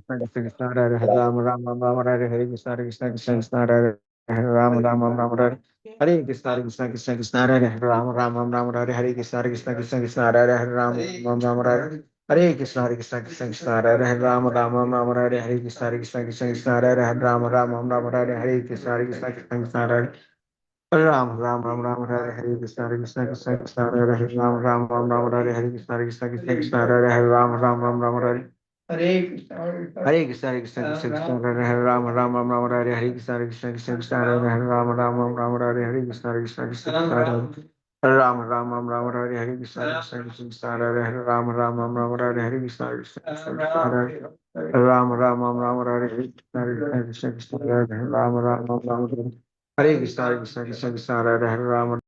G: Hare Ram Ram Hare Hare Krishna Hare Hare Hare Ram Hare Hare Krishna Hare Hare Ram Ram Hare Hare Krishna Hare Hare Hare Ram Hare Krishna Hare Hare Ram Hare Hare Krishna Hare Hare Hare Ram Hare Hare Krishna
H: Ram Ram Ram Ram Hare Hare Krishna Krishna Hare Hare Ram Ram Ram Ram Hare Hare Krishna Krishna Hare Hare Ram Ram Ram Ram Hare Hare Krishna Hare Ram Ram Ram Ram Hare Hare Krishna Hare Hare Ram Ram Ram Hare Hare Krishna Hare Ram Ram Ram Ram Hare Hare Krishna Hare Hare Ram Ram Ram Ram Hare Hare Krishna Hare Ram Ram Ram Ram Hare Hare Krishna Hare Hare Ram Ram Ram Ram Hare Hare Krishna Hare Hare Ram Ram Ram Ram Hare Hare Krishna Hare Hare Ram Ram Ram Ram Hare Hare Krishna Hare Hare Ram Ram Ram Ram Hare Hare Krishna Ram Ram Ram Ram Hare Hare Krishna Hare Hare Ram Ram Ram Ram Hare Hare Krishna Ram Ram Ram Ram Hare Hare Krishna Ram Ram Ram Ram Hare Krishna Hare Hare Ram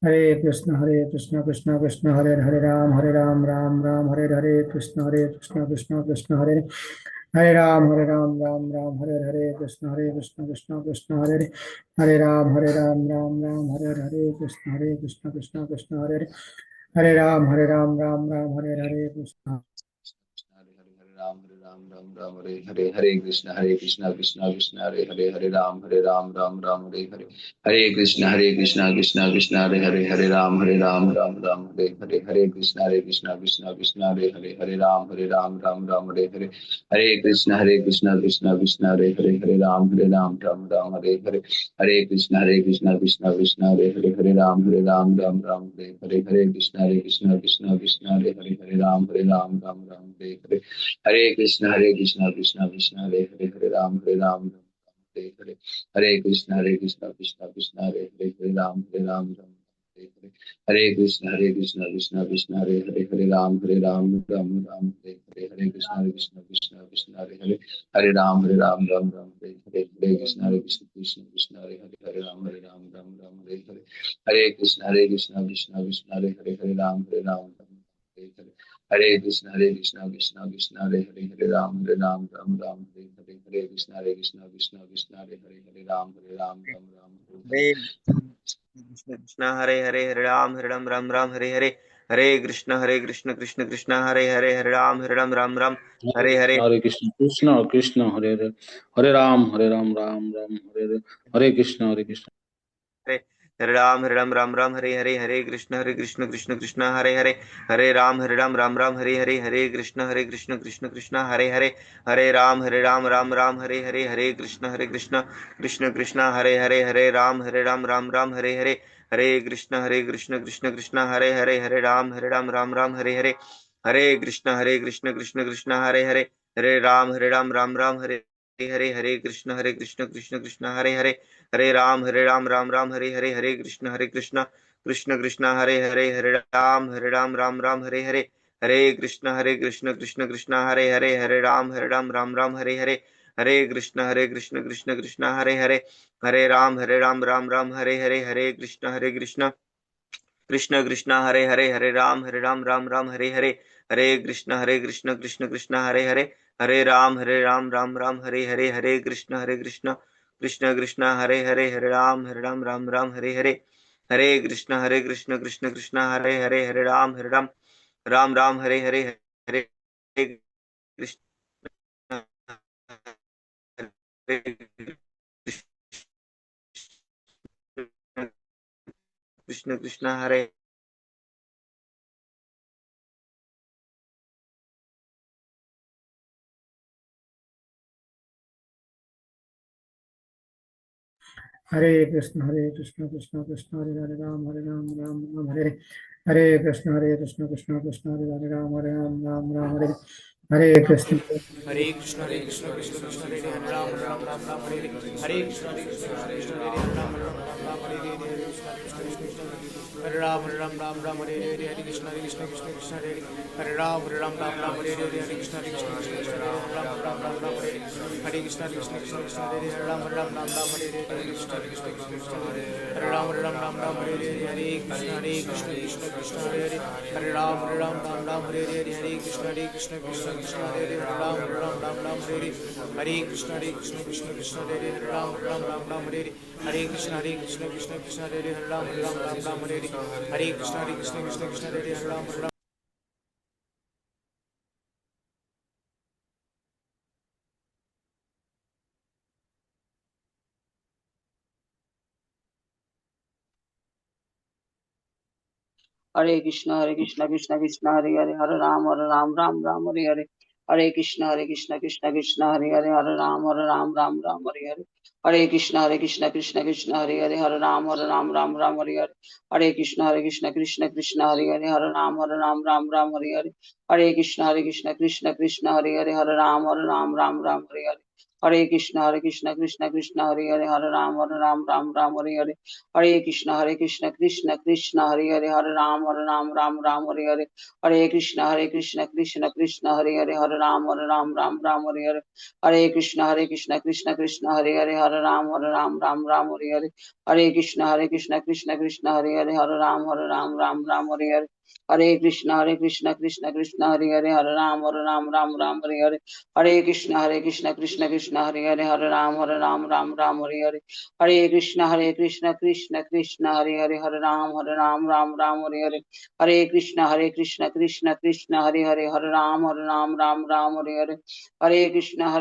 N: Hare Krishna Krishna Krishna Hare Hare Ram Ram Hare Hare Krishna Krishna Krishna Hare Hare Ram Ram Hare Hare Krishna Krishna Hare Hare Ram Hare Hare Krishna Krishna Hare Hare Ram Hare Hare Krishna
J: Ram Hare Krishna Krishna Krishna Hare Hare Ram Ram Hare Hare Krishna Krishna Hare Ram Hare Hare Krishna Krishna Hare Ram Hare Hare Krishna Krishna Hare Ram Hare Hare Krishna Krishna Hare Ram Hare Krishna Hare Ram Hare Hare Krishna Hare Ram Hare Krishna Krishna Hare Ram Hare Krishna Hare Ram Hare Krishna Hare Ram Hare Krishna Hare Ram Hare Krishna Hare Ram Hare Krishna Hare Ram Hare Krishna Hare
K: Hare Krishna Hare Ram Hare Krishna Krishna Krishna Hare Ram
F: Hare Krishna Krishna Hare Hare Hare Ram Ram Ram Hare Hare Hare Krishna Krishna
K: हरे राम राम हरे हरे हरे कृष्ण कृष्ण कृष्ण हरे हरे हरे राम राम हरे हरे हरे कृष्ण कृष्ण कृष्ण हरे हरे हरे राम राम हरे हरे हरे कृष्ण कृष्ण कृष्ण हरे राम राम हरे हरे हरे कृष्ण कृष्ण कृष्ण हरे राम राम हरे हरे हरे कृष्ण कृष्ण कृष्ण हरे राम राम हरे हरे कृष्ण कृष्ण कृष्ण हरे राम राम हरे हरे कृष्ण कृष्ण कृष्ण हरे राम राम हरे कृष्ण कृष्ण हरे राम राम हरे कृष्ण कृष्ण कृष्ण हरे राम हरे कृष्ण कृष्ण कृष्ण हरे राम राम हरे कृष्ण कृष्ण कृष्ण हरे राम राम हरे कृष्ण कृष्ण कृष्ण हरे राम हरे कृष्ण कृष्ण कृष्ण हरे राम राम हरे कृष्ण हरे कृष्ण कृष्ण हरे
N: हरे कृष्ण कृष्ण कृष्ण हरे हरे राम राम हरे हरे कृष्ण कृष्ण हरे राम राम हरे हरे कृष्ण
F: हरे कृष्ण कृष्ण कृष्ण हरे हरे राम राम हरे हरे कृष्ण कृष्ण कृष्ण हरे हरे राम राम हरे हरे कृष्ण कृष्ण कृष्ण हरे राम राम हरे हरे कृष्ण कृष्ण कृष्ण हरे राम राम हरे हरे कृष्ण कृष्ण कृष्ण राम हरे हरे कृष्ण कृष्ण कृष्ण हरे राम राम हरे हरे कृष्ण कृष्ण कृष्ण हरे राम हरे हरे कृष्ण कृष्ण कृष्ण हरे राम हरे हरे कृष्ण कृष्ण हरे राम हरे कृष्ण कृष्ण हरे राम हरे कृष्ण कृष्ण हरे राम हरे कृष्ण कृष्ण हरे राम
O: हरे कृष्ण कृष्ण कृष्ण हरे हरे हरे राम राम हरे हरे हरे कृष्ण कृष्ण कृष्ण हरे राम राम हरे हरे कृष्ण कृष्ण कृष्ण हरे राम हरे कृष्ण कृष्ण राम हरे हरे कृष्ण कृष्ण कृष्ण हरे राम हरे हरे कृष्ण कृष्ण हरे राम हरे हरे कृष्ण कृष्ण हरे राम हरे कृष्ण कृष्ण हरे राम हरे कृष्ण कृष्ण हरे राम हरे कृष्ण कृष्ण कृष्ण हरे राम हरे कृष्ण कृष्ण हरे राम हरे कृष्ण कृष्ण कृष्ण हरे राम हरे कृष्ण कृष्ण हरे राम हरे कृष्ण कृष्ण हरे राम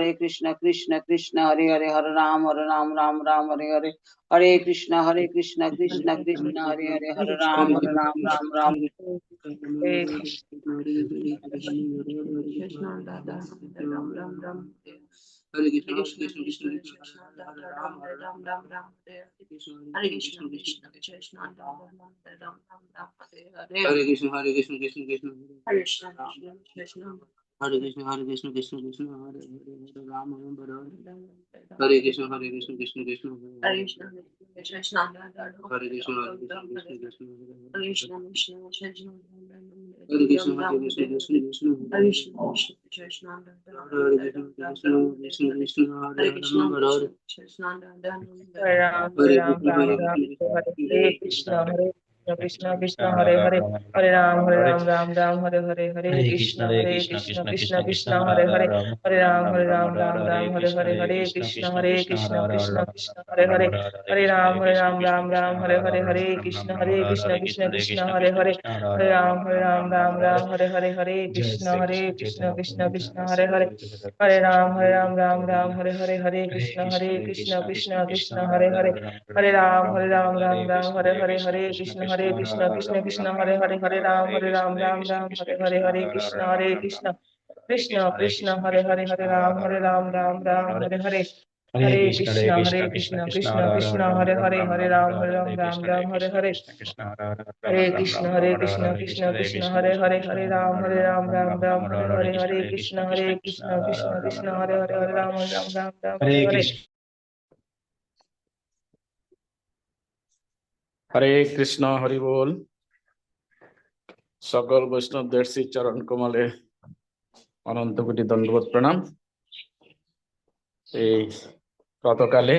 O: हरे कृष्ण कृष्ण हरे राम हरे कृष्ण कृष्ण कृष्ण हरे राम हरे
E: Hare Ram, Ram Ram, Hare Hare Krishna, Hare Krishna Krishna Krishna Hare Hare Hare Ram Ram Hare Hare Hare Krishna Krishna Krishna Krishna Hare Hare Hare Ram Ram Hare Hare Hare Krishna Krishna Krishna Hare Hare Hare Ram Hare Hare Krishna Krishna Hare Hare Hare Ram Hare Hare Krishna Krishna Hare Hare Hare Ram Hare Krishna Hare Hare Hare Ram Hare Krishna Hare Hare Hare Ram Hare Krishna Krishna Hare Hare Krishna Hare Ram Hare Hare Hare Krishna Ram Hare Krishna Hare Ram Hare
A: হরে কৃষ্ণ হরি বল। সকল বৈষ্ণবদের শ্রী চরণ কমলে অনন্ত কোটি দণ্ডবোধ প্রণাম। এই গতকালে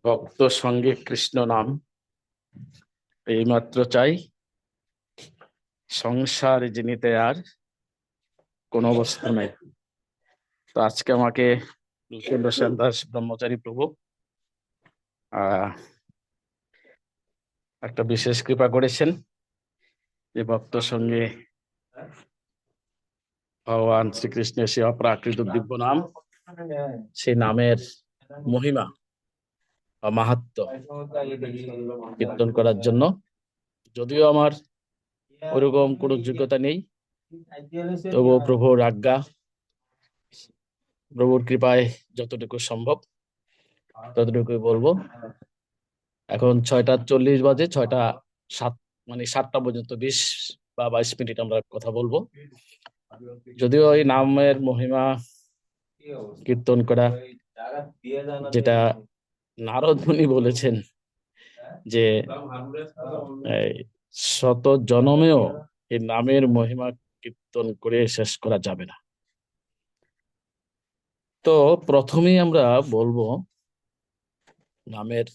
A: ভক্ত সঙ্গে কৃষ্ণ নাম এইমাত্র চাই, সংসার যিনিতে আর কোনো বস্তু নেই। তো আজকে আমাকে লুকেন্দ্র সেন দাস ব্রহ্মচারী প্রভু একটা বিশেষ কৃপা করেছেন যে ভক্ত সঙ্গে ভগবান শ্রীকৃষ্ণের সে অপ্রাকৃত দিব্য নাম, সেই নামের মহিমা বা মাহাত্ম্য কীর্তন করার জন্য। যদিও আমার ওরকম কোনো যোগ্যতা নেই, তবুও প্রভুর আজ্ঞা, প্রভুর কৃপায় যতটুকু সম্ভব ততটুকুই বলবো। এখন 6:40 বাজে, 6:07 মানে 7টা পর্যন্ত 20 বা 22 মিনিট আমরা কথা বলবো। যদিও এই নামের মহিমা কীর্তন করা, যেটা নারদ মুনি বলেছেন যে শত জনমেও এই নামের মহিমা কীর্তন করে শেষ করা যাবে না। তো প্রথমেই আমরা বলবো নামের,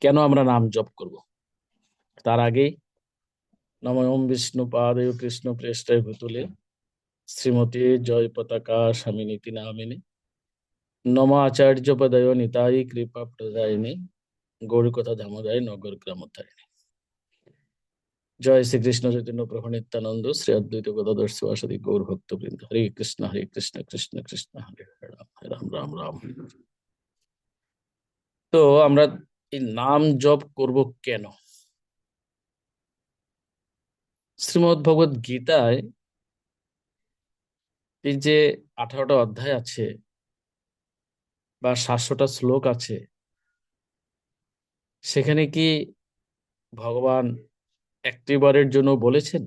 A: কেন আমরা নাম জপ করব। তার আগেই নমঃ বিষ্ণু পাদেয় কৃষ্ণ প্রেষ্টায় ভূতলে শ্রীমতী জয় পতাকা স্বামিনীতি নামিনী নম আচার্য পদয় নিতাই কৃপা প্রদায়িনী গৌরকথা ধামদায় নগর গ্রামোদ্ধারিণী। জয় শ্রীকৃষ্ণ চৈতন্য প্রভু নিত্যানন্দ শ্রী অদ্বৈত গদাধর শিবাসাদি গৌর ভক্তবৃন্দ। হরে কৃষ্ণ কৃষ্ণ কৃষ্ণ হরে হরে রাম রাম রাম হরে হরে। তো আমরা এই নাম জপ করব কেন? শ্রীমদ্ ভগবদ গীতায় এই যে 18টা অধ্যায় আছে বা 700টা শ্লোক আছে, সেখানে কি ভগবান একটিবারের জন্য বলেছেন?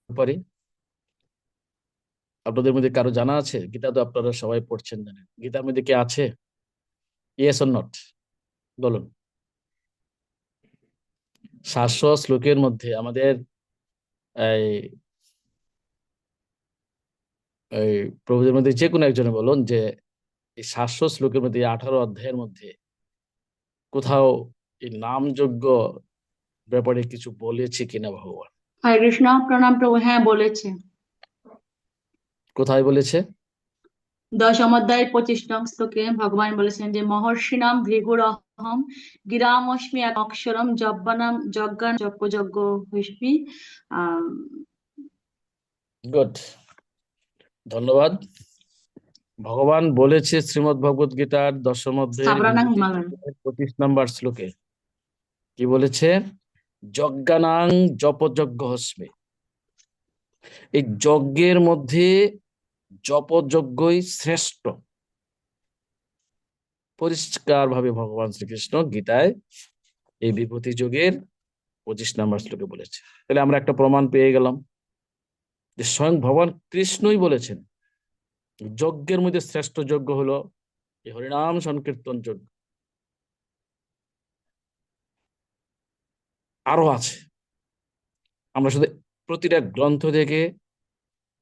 A: পারি আপনাদের মধ্যে কারো জানা আছে? গীতা তো আপনারা সবাই পড়ছেন, জানেন। গীতার মধ্যে কি আছে? ইয়েস অর নট বলুন। 700 শ্লোকের মধ্যে আমাদের এই প্রভুদের মধ্যে যে কোনো একজনে বলুন যে এই 700 শ্লোকের মধ্যে 18 অধ্যায়ের মধ্যে কোথাও এই নামযজ্ঞ ব্যাপারে কিছু বলেছে কিনা ভগবান?
I: হরে কৃষ্ণ, প্রণাম প্রভু। হ্যাঁ, বলেছে।
A: কোথায় বলেছে?
I: 10ম অধ্যায়ের 25 নং শ্লোকে ভগবান বলেছেন যে মহর্ষিণাম ভৃগুরহম গিরামস্মি এক অক্ষরম যজ্ঞানাম যজ্ঞান যজ্ঞ হুষ্মি।
A: গুড, ধন্যবাদ। ভগবান বলেছে শ্রীমদ্ ভগবদ গীতার 10ম অধ্যায়ের 25 নম্বর শ্লোকে কি বলেছে? যজ্ঞানাং জপযজ্ঞ হস্মি। এই যজ্ঞের মধ্যে জপযজ্ঞই শ্রেষ্ঠ। পরিষ্কার ভাবে ভগবান শ্রীকৃষ্ণ গীতায় এই বিভূতি যোগের 25 নম্বর শ্লোকে বলেছে। তাহলে আমরা একটা প্রমাণ পেয়ে গেলাম যে স্বয়ং ভগবান কৃষ্ণই বলেছেন যজ্ঞের মধ্যে শ্রেষ্ঠ যজ্ঞ হলো এই হরিনাম সংকীর্তন যজ্ঞ। আরো আছে, আমরা শুধু প্রতিটা গ্রন্থ থেকে,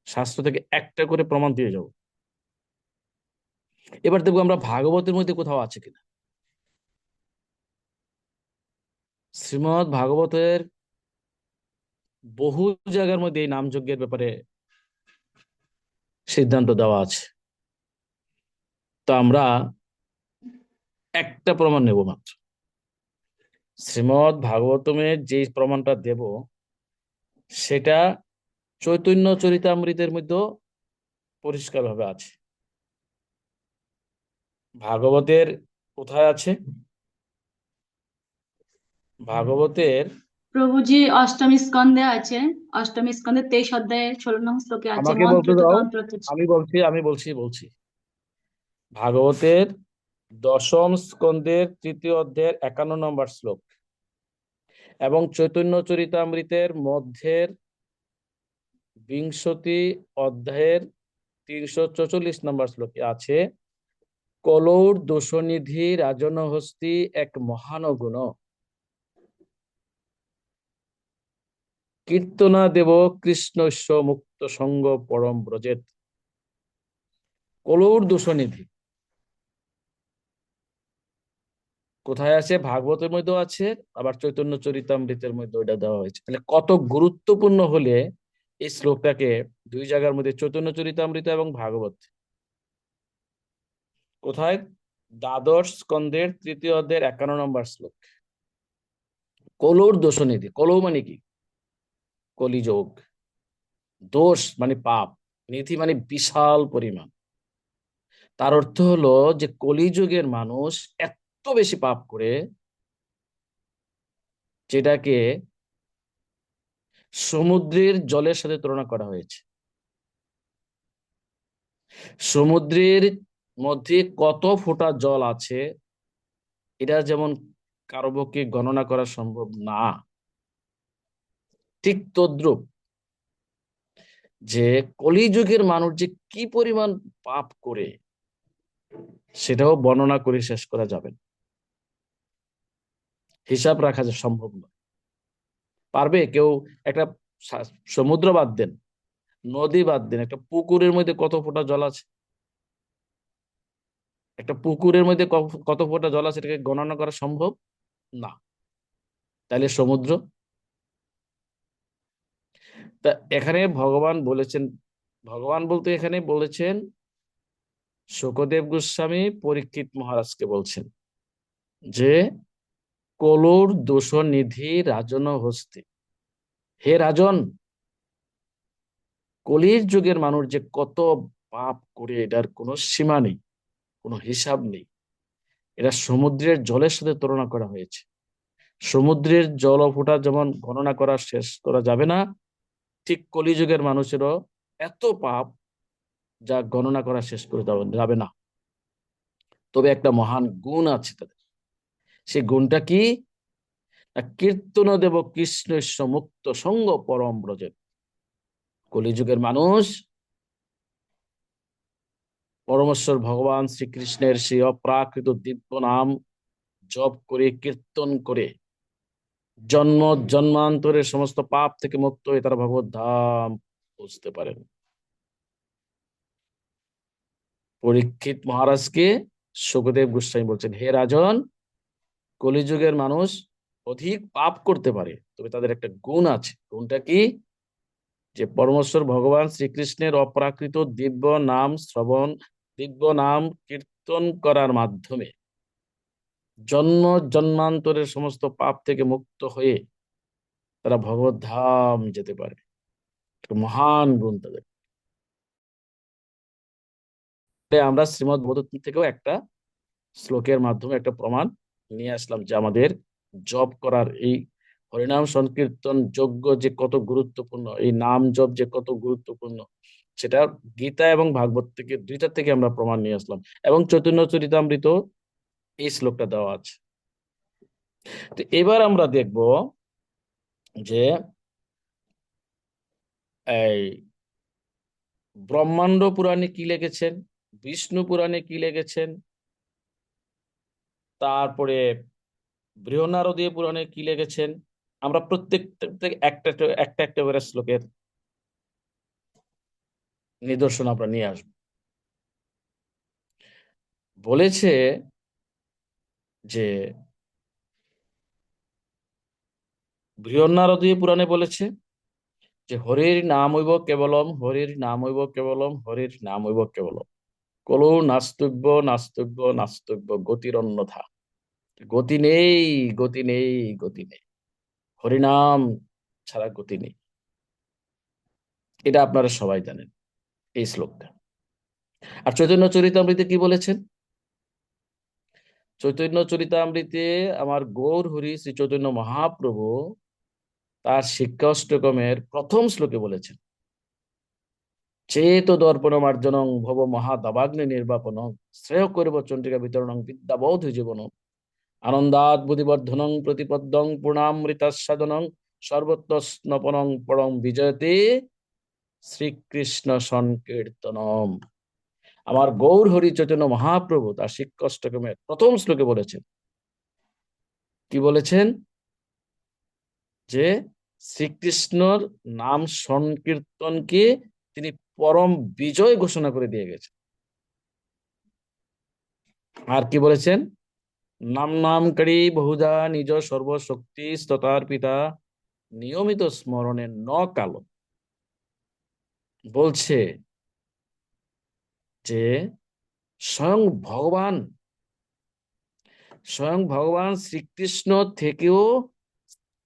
A: শাস্ত্র থেকে একটা করে প্রমাণ দিয়ে যাব। এবার দেখবো আমরা ভাগবতের মধ্যে কোথাও আছে কিনা। শ্রীমদ্ ভাগবতের বহু জায়গার মধ্যে এই নামযজ্ঞের ব্যাপারে সিদ্ধান্ত দেওয়া আছে। তো আমরা একটা প্রমাণ নেব মাত্র। শ্রীমদ্ ভাগবতমের যে প্রমাণটা দেব সেটা চৈতন্য চরিতামৃতের মধ্যে পরিষ্কারভাবে আছে। ভাগবতের কোথায় আছে? ভাগবতের
P: প্রভুজি অষ্টমী স্কন্ধে আছে, অষ্টমী স্কন্ধে 23 অধ্যায়ে 16 নং শ্লোকে আছে
A: আমাকে
P: মন্ত্র
A: বলতে
P: তো
A: দাও,
P: তন্ত্র তো।
A: আমি বলছি ভাগবতের দশম স্কন্ধের 3য় অধ্যায়ের 51 নম্বর শ্লোক এবং চৈতন্য চরিতামৃতের মধ্যের 20 অধ্যায়ের 344 নম্বর শ্লোকে আছে, কলৌর দোষনিধি রাজন হস্তি এক মহান গুণ, কীর্তনা দেব কৃষ্ণস্য মুক্ত সঙ্গ পরম ব্রজেত। কলৌর দোষনিধি কোথায় আছে? ভাগবতের মধ্যেও আছে, আবার চৈতন্য চরিতামৃতের মধ্যে ওইটা দেওয়া হয়েছে। তাহলে কত গুরুত্বপূর্ণ হলে এই শ্লোকটাকে দুই জায়গার মধ্যে, চৈতন্য চরিতামৃত এবং ভাগবত। কোথায়? দ্বাদশ স্কন্ধের 3য় অধ্যায়ের 51 নম্বর শ্লোক। কলৌর দোষনিধি, কলৌ মানে কি? কলিযোগ। দোষ মানে পাপ, নিধি মানে বিশাল পরিমাণ। তার অর্থ হলো যে কলিযুগের মানুষ এত বেশি পাপ করে যেটাকে সমুদ্রের জলের সাথে তুলনা করা হয়েছে। সমুদ্রের মধ্যে কত ফোঁটা জল আছে এটা যেমন কারো পক্ষে গণনা করা সম্ভব না, ঠিক তদ্রূপ যে কলিযুগের মানুষ যে কি পরিমাণ পাপ করে সেটাও বর্ণনা করে শেষ করা যাবে না, হিসাব রাখা যে সম্ভব নয়। পারবে কেউ? একটা সমুদ্র বাদ দেন, নদী বাদ দেন, একটা পুকুরের মধ্যে কত ফোঁটা জল আছে? একটা পুকুরের মধ্যে কত ফোঁটা জল আছে এটাকে গণনা করা সম্ভব না। তাহলে সমুদ্র। তা এখানে ভগবান বলেছেন, ভগবান বলতে এখানে বলেছেন শুকদেব গোস্বামী পরীক্ষিত মহারাজকে বলছেন যে কলুর দোষনিধি রাজন হস্তে। হে রাজন, কলির যুগের মানুষ যে কত পাপ করে এটার কোনো সীমা নেই, কোনো হিসাব নেই। এটা সমুদ্রের জলের সাথে তুলনা করা হয়েছে। সমুদ্রের জল ফোঁটা যেমন গণনা করা শেষ করা যাবে না, ঠিক কলিযুগের মানুষেরও এত পাপ যা গণনা করা শেষ করে যাবে না। তবে একটা মহান গুণ আছে তাদের। সেই গুণটা কি? কীর্তন দেব কৃষ্ণস্য মুক্ত সঙ্গ পরম ব্রজের। কলিযুগের মানুষ পরমেশ্বর ভগবান শ্রীকৃষ্ণের সেই অপ্রাকৃত দিব্য নাম জপ করে, কীর্তন করে জন্ম জন্মান্তরের সমস্ত পাপ থেকে মুক্ত হয়ে তারা ভগবত ধাম বুঝতে পারেন। পরীক্ষিত মহারাজকে শুকদেব গোস্বামী বলছেন, হে রাজন, কলিযুগের মানুষ অধিক পাপ করতে পারে, তবে তাদের একটা গুণ আছে। গুণটা কি? যে পরমেশ্বর ভগবান শ্রীকৃষ্ণের অপ্রাকৃত দিব্য নাম শ্রবণ, দিব্য নাম কীর্তন করার মাধ্যমে জন্ম জন্মান্তরের সমস্ত পাপ থেকে মুক্ত হয়ে তারা ভগবত ধাম যেতে পারে। একটা মহান গুণ তাদের। আমরা শ্রীমদ্ ভগবত থেকেও একটা শ্লোকের মাধ্যমে একটা প্রমাণ নিয়ে আসলাম যে আমাদের জপ করার, এই হরিনাম সংকীর্তন যজ্ঞ যে কত গুরুত্বপূর্ণ, এই নাম জপ যে কত গুরুত্বপূর্ণ, সেটা গীতা এবং ভাগবত থেকে, দুইটা থেকে আমরা প্রমাণ নিয়ে আসলাম। এবং চৈতন্য চরিতামৃত এই শ্লোকটা দেওয়া আছে। তো এবার আমরা দেখব যে এই ব্রহ্মাণ্ড পুরাণে কি লিখেছেন, বিষ্ণু পুরাণে কি লিখেছেন, তারপরে বৃহনারদীয় পুরাণে কি লিখেছেন, আমরা প্রত্যেকটা একটা একটা একটা করে শ্লোকের নিদর্শন আমরা নিয়ে আসবো। বলেছে যে বৃহন্নারদীয় পুরাণে বলেছে যে হরির নাম হইব কেবলম, হরির নাম হইব কেবলম, হরির নাম হইব কেবলম, কলৌ নাস্তব্য নাস্তব্য নাস্তব্য গতির অন্যথা। গতি নেই, গতি নেই, গতি নেই, হরিনাম ছাড়া গতি নেই। এটা আপনারা সবাই জানেন এই শ্লোকটা। আর চৈতন্য চরিতামৃতে কি বলেছেন? চৈতন্য চরিতামৃতে আমার গৌর হরি শ্রী চৈতন্য মহাপ্রভু তার শিক্ষাষ্টকমের প্রথম শ্লোকে বলেছেন, চেত দর্পণ মার্জনং ভব মহাদাবাগ্নি নির্বাপনং শ্রেয় করিব চন্দ্রিকা বিতরণং বিদ্যাবোধ জীবন আনন্দাদ বুদ্ধিবর্ধনং প্রতিপদ্যং পূর্ণামৃতাস্বাদনং সর্বত্র স্নপনং পরম বিজয়তে শ্রীকৃষ্ণ সংকীর্তনম। আমার গৌর হরি চৈতন্য মহাপ্রভু তার শিক্ষাষ্টকমের প্রথম শ্লোকে বলেছেন, কি বলেছেন? যে শ্রীকৃষ্ণর নাম সংকীর্তনকে তিনি পরম বিজয় ঘোষণা করে দিয়ে গেছেন। আর কি বলেছেন? নাম নাম করি বহুধা নিজ সর্বশক্তি স্ততার পিতা নিয়মিত স্মরণে ন কাল। বলছে যে স্বয়ং ভগবান শ্রীকৃষ্ণ থেকেও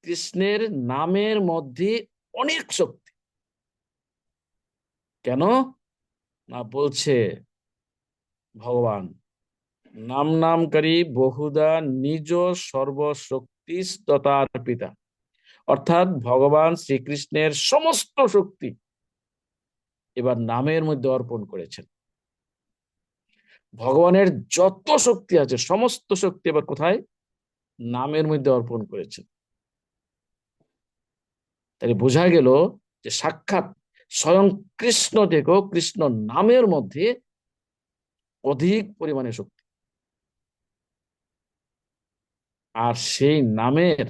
A: কৃষ্ণের নামের মধ্যে অনেক শক্তি। কেন না? বলছে ভগবান নাম নাম করি বহুদা নিজ সর্বশক্তি ততার পিতা, অর্থাৎ ভগবান শ্রীকৃষ্ণের সমস্ত শক্তি এবার নামের মধ্যে অর্পণ করেছেন। ভগবানের যত শক্তি আছে সমস্ত শক্তি এবার কোথায়? নামের মধ্যে অর্পণ করেছেন। তাই বোঝা গেল যে সাক্ষাৎ স্বয়ং কৃষ্ণ থেকেও কৃষ্ণ নামের মধ্যে অধিক পরিমাণে শক্তি। আর সেই নামের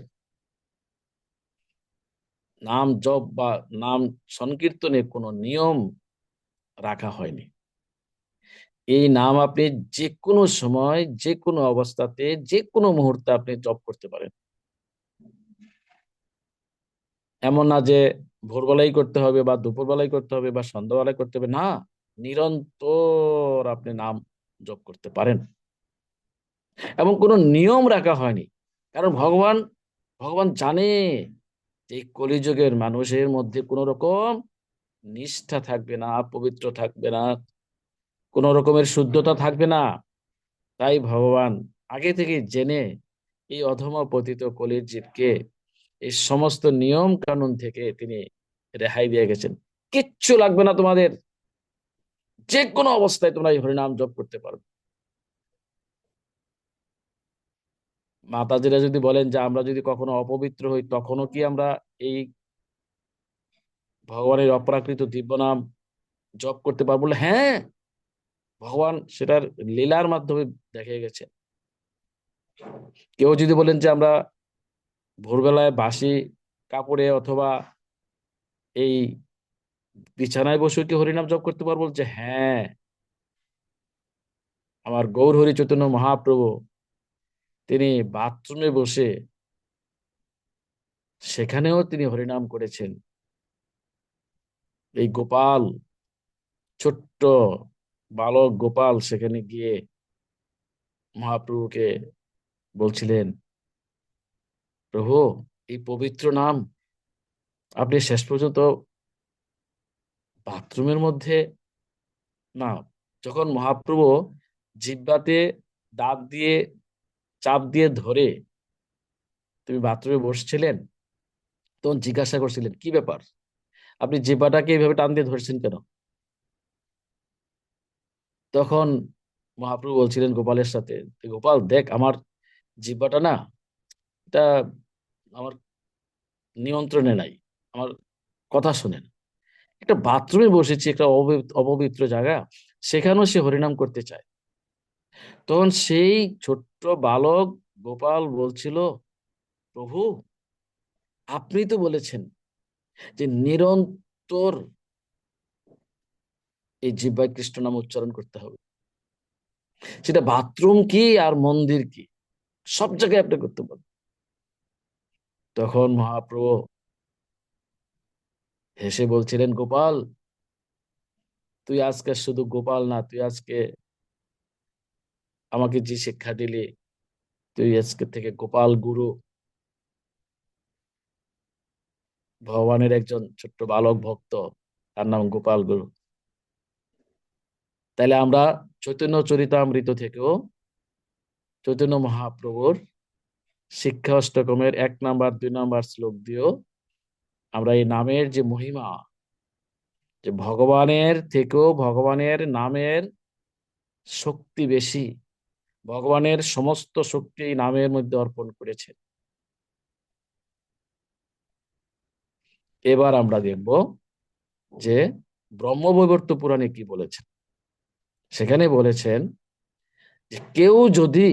A: নাম জপ বা নাম সংকীর্তনে কোনো নিয়ম রাখা হয়নি। এই নাম আপনি যে কোনো সময়, যে কোনো অবস্থাতে, যে কোনো মুহূর্তে আপনি জপ করতে পারেন। এমন না যে ভোরবেলাই করতে হবে বা দুপুরবেলায় করতে হবে বা সন্ধ্যাবেলায় করতে হবে, না, নিরন্তর আপনি নাম জপ করতে পারেন। এবং কোনো নিয়ম রাখা হয়নি, কারণ ভগবান জানে যে এই কলিযুগের মানুষের মধ্যে কোনো রকম নিষ্ঠা থাকবে না, পবিত্র থাকবে না, কোন রকমের শুদ্ধতা থাকবে না। তাই ভগবান আগে থেকে জেনে এই অধম পতিত কলির জীবকে এই সমস্ত নিয়ম কানুন থেকে তিনি রেহাই দিয়ে গেছেন। কিচ্ছু লাগবে না তোমাদের, যে কোনো অবস্থায় তোমরা এই হরিনাম জপ করতে পারবে। মাতাজিরা যদি বলেন যে আমরা যদি কখনো অপবিত্র হই, তখনও কি আমরা এই ভগবানের অপ্রাকৃত দিব্য নাম জপ করতে পারবো? বলে হ্যাঁ, ভগবান সেটার লীলার মাধ্যমে দেখে গেছে। কেউ যদি বলেন যে আমরা ভোরবেলায় বাসি কাপড়ে অথবা এই বিছানায় বসে কি হরিনাম জপ করতে পারবো? বলছে হ্যাঁ, আমার গৌর হরি চৈতন্য মহাপ্রভু তিনি বাথরুমে বসে সেখানেও তিনি হরিনাম করেছেন। এই গোপাল, ছোট্ট বালক গোপাল সেখানে গিয়ে মহাপ্রভুকে বলছিলেন, প্রভু এই পবিত্র নাম আপনি শেষ পর্যন্ত বাথরুমের মধ্যে না। যখন মহাপ্রভু জিহ্বাতে দাঁত দিয়ে চাপ দিয়ে ধরে তুমি বাথরুমে বসছিলেন, তখন জিজ্ঞাসা করছিলেন কি ব্যাপার, আপনি জিহ্বাটাকে এইভাবে টান দিয়ে ধরছেন কেন? তখন মহাপ্রভু বলছিলেন গোপালের সাথে, গোপাল দেখ আমার জিহ্বাটা না, এটা আমার নিয়ন্ত্রণে নাই, আমার কথা শোনে না। একটা বাথরুমে বসেছি, একটা অপবিত্র জায়গা, সেখানেও সে হরিনাম করতে চায়। তখন সেই ছোট্ট বালক গোপাল বলছিল, প্রভু আপনি তো বলেছেন যে নিরন্তর এই জিহ্বায় কৃষ্ণ নাম উচ্চারণ করতে হবে, সেটা বাথরুম কি আর মন্দির কি, সব জায়গায় আপনি করতে পারেন। তখন মহাপ্রভু হেসে বলছিলেন, গোপাল, তুই আজকে শুধু গোপাল না, তুই আজকে আমাকে যে শিক্ষা দিলি, তুই আজকে থেকে গোপাল গুরু, ভগবানের একজন ছোট্ট বালক ভক্ত, তার নাম গোপাল গুরু। তাহলে আমরা চৈতন্য চরিতামৃত থেকেও চৈতন্য মহাপ্রভুর শিক্ষা অষ্টকমের 1 নাম্বার 2 নাম্বার শ্লোক দিয়েও আমরা এই নামের যে মহিমা, যে ভগবানের থেকেও ভগবানের নামের শক্তি বেশি, ভগবানের সমস্ত শক্তি এই নামের মধ্যে অর্পণ করেছেন। এবার আমরা দেখব যে ব্রহ্মবৈবর্ত পুরাণে কি বলেছেন। সেখানে বলেছেন যে কেউ যদি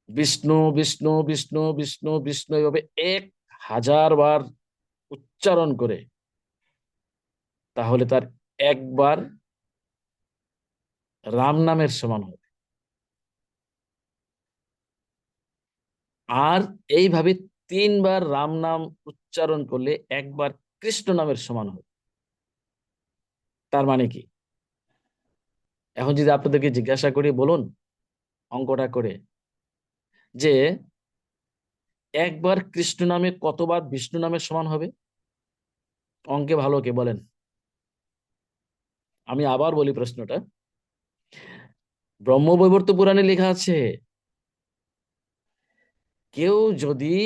A: বিষ্ণু বিষ্ণু বিষ্ণু বিষ্ণু বিষ্ণু এভাবে 1000 বার উচ্চারণ করে, তাহলে তার একবার রাম নামের সমান হবে। আর এইভাবে 3 বার রাম নাম উচ্চারণ করলে একবার কৃষ্ণ নামের সমান হবে। তার মানে কি? এখন যদি আপনাদেরকে জিজ্ঞাসা করি, বলুন অঙ্কটা করে, যে একবার কৃষ্ণ নামে কতবার বিষ্ণু নামের সমান হবে? অঙ্কে ভালো কে বলেন? আমি আবার বলি প্রশ্নটা। ব্রহ্মবৈবর্ত পুরাণে লেখা আছে, কেউ যদি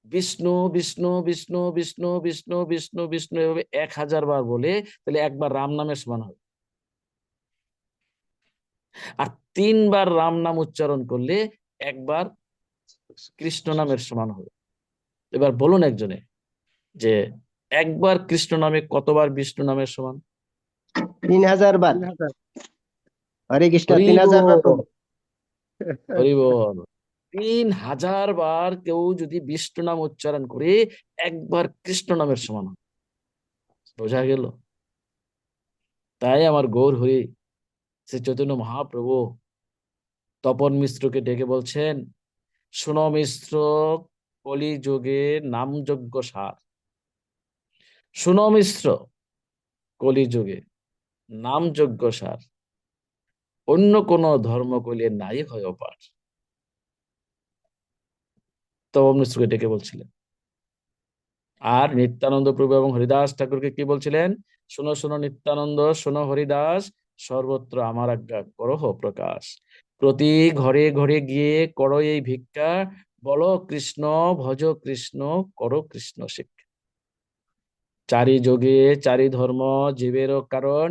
A: বিষ্ণু বিষ্ণু বিষ্ণু বিষ্ণু বিষ্ণু বিষ্ণু বিষ্ণু এভাবে 1000 বার বলে, তাহলে একবার রাম নামের সমান হবে। আর 3 বার রাম নাম উচ্চারণ করলে একবার কৃষ্ণ নামের সমান হবে। এবার বলুন একজনে, যে একবার কৃষ্ণ নামে কতবার বিষ্ণু নামের সমান?
M: 3000 বার। হরে কৃষ্ণ,
A: হরি
M: 3000 বার
A: বল,
M: বলো।
A: হরি বল। 3000 বার কেউ যদি বিষ্ণু নাম উচ্চারণ করে, একবার কৃষ্ণ নামের সমান হবে। বোঝা গেল? তাই আমার গৌর হরি শ্রী চৈতন্য মহাপ্রভু তপন মিশ্রকে ডেকে বলছেন, শোনো মিশ্র, কলিযুগে নামযজ্ঞ সার। শোনো মিশ্র, কলিযুগে নামযজ্ঞ সার, অন্য কোন ধর্ম কইলে নাই হয় অপার। তপন মিশ্রকে ডেকে বলছিলেন। আর নিত্যানন্দ প্রভু এবং হরিদাস ঠাকুরকে কি বলছিলেন? শোনো শোনো নিত্যানন্দ, শোনো হরিদাস, সর্বত্র আমার আজ্ঞা করহ প্রকাশ। প্রতি ঘরে ঘরে গিয়ে করো এই ভিক্ষা, বলো কৃষ্ণ ভজ কৃষ্ণ, করো কৃষ্ণ শিক্ষা। চারি যোগে চারি ধর্ম জীবেরও কারণ,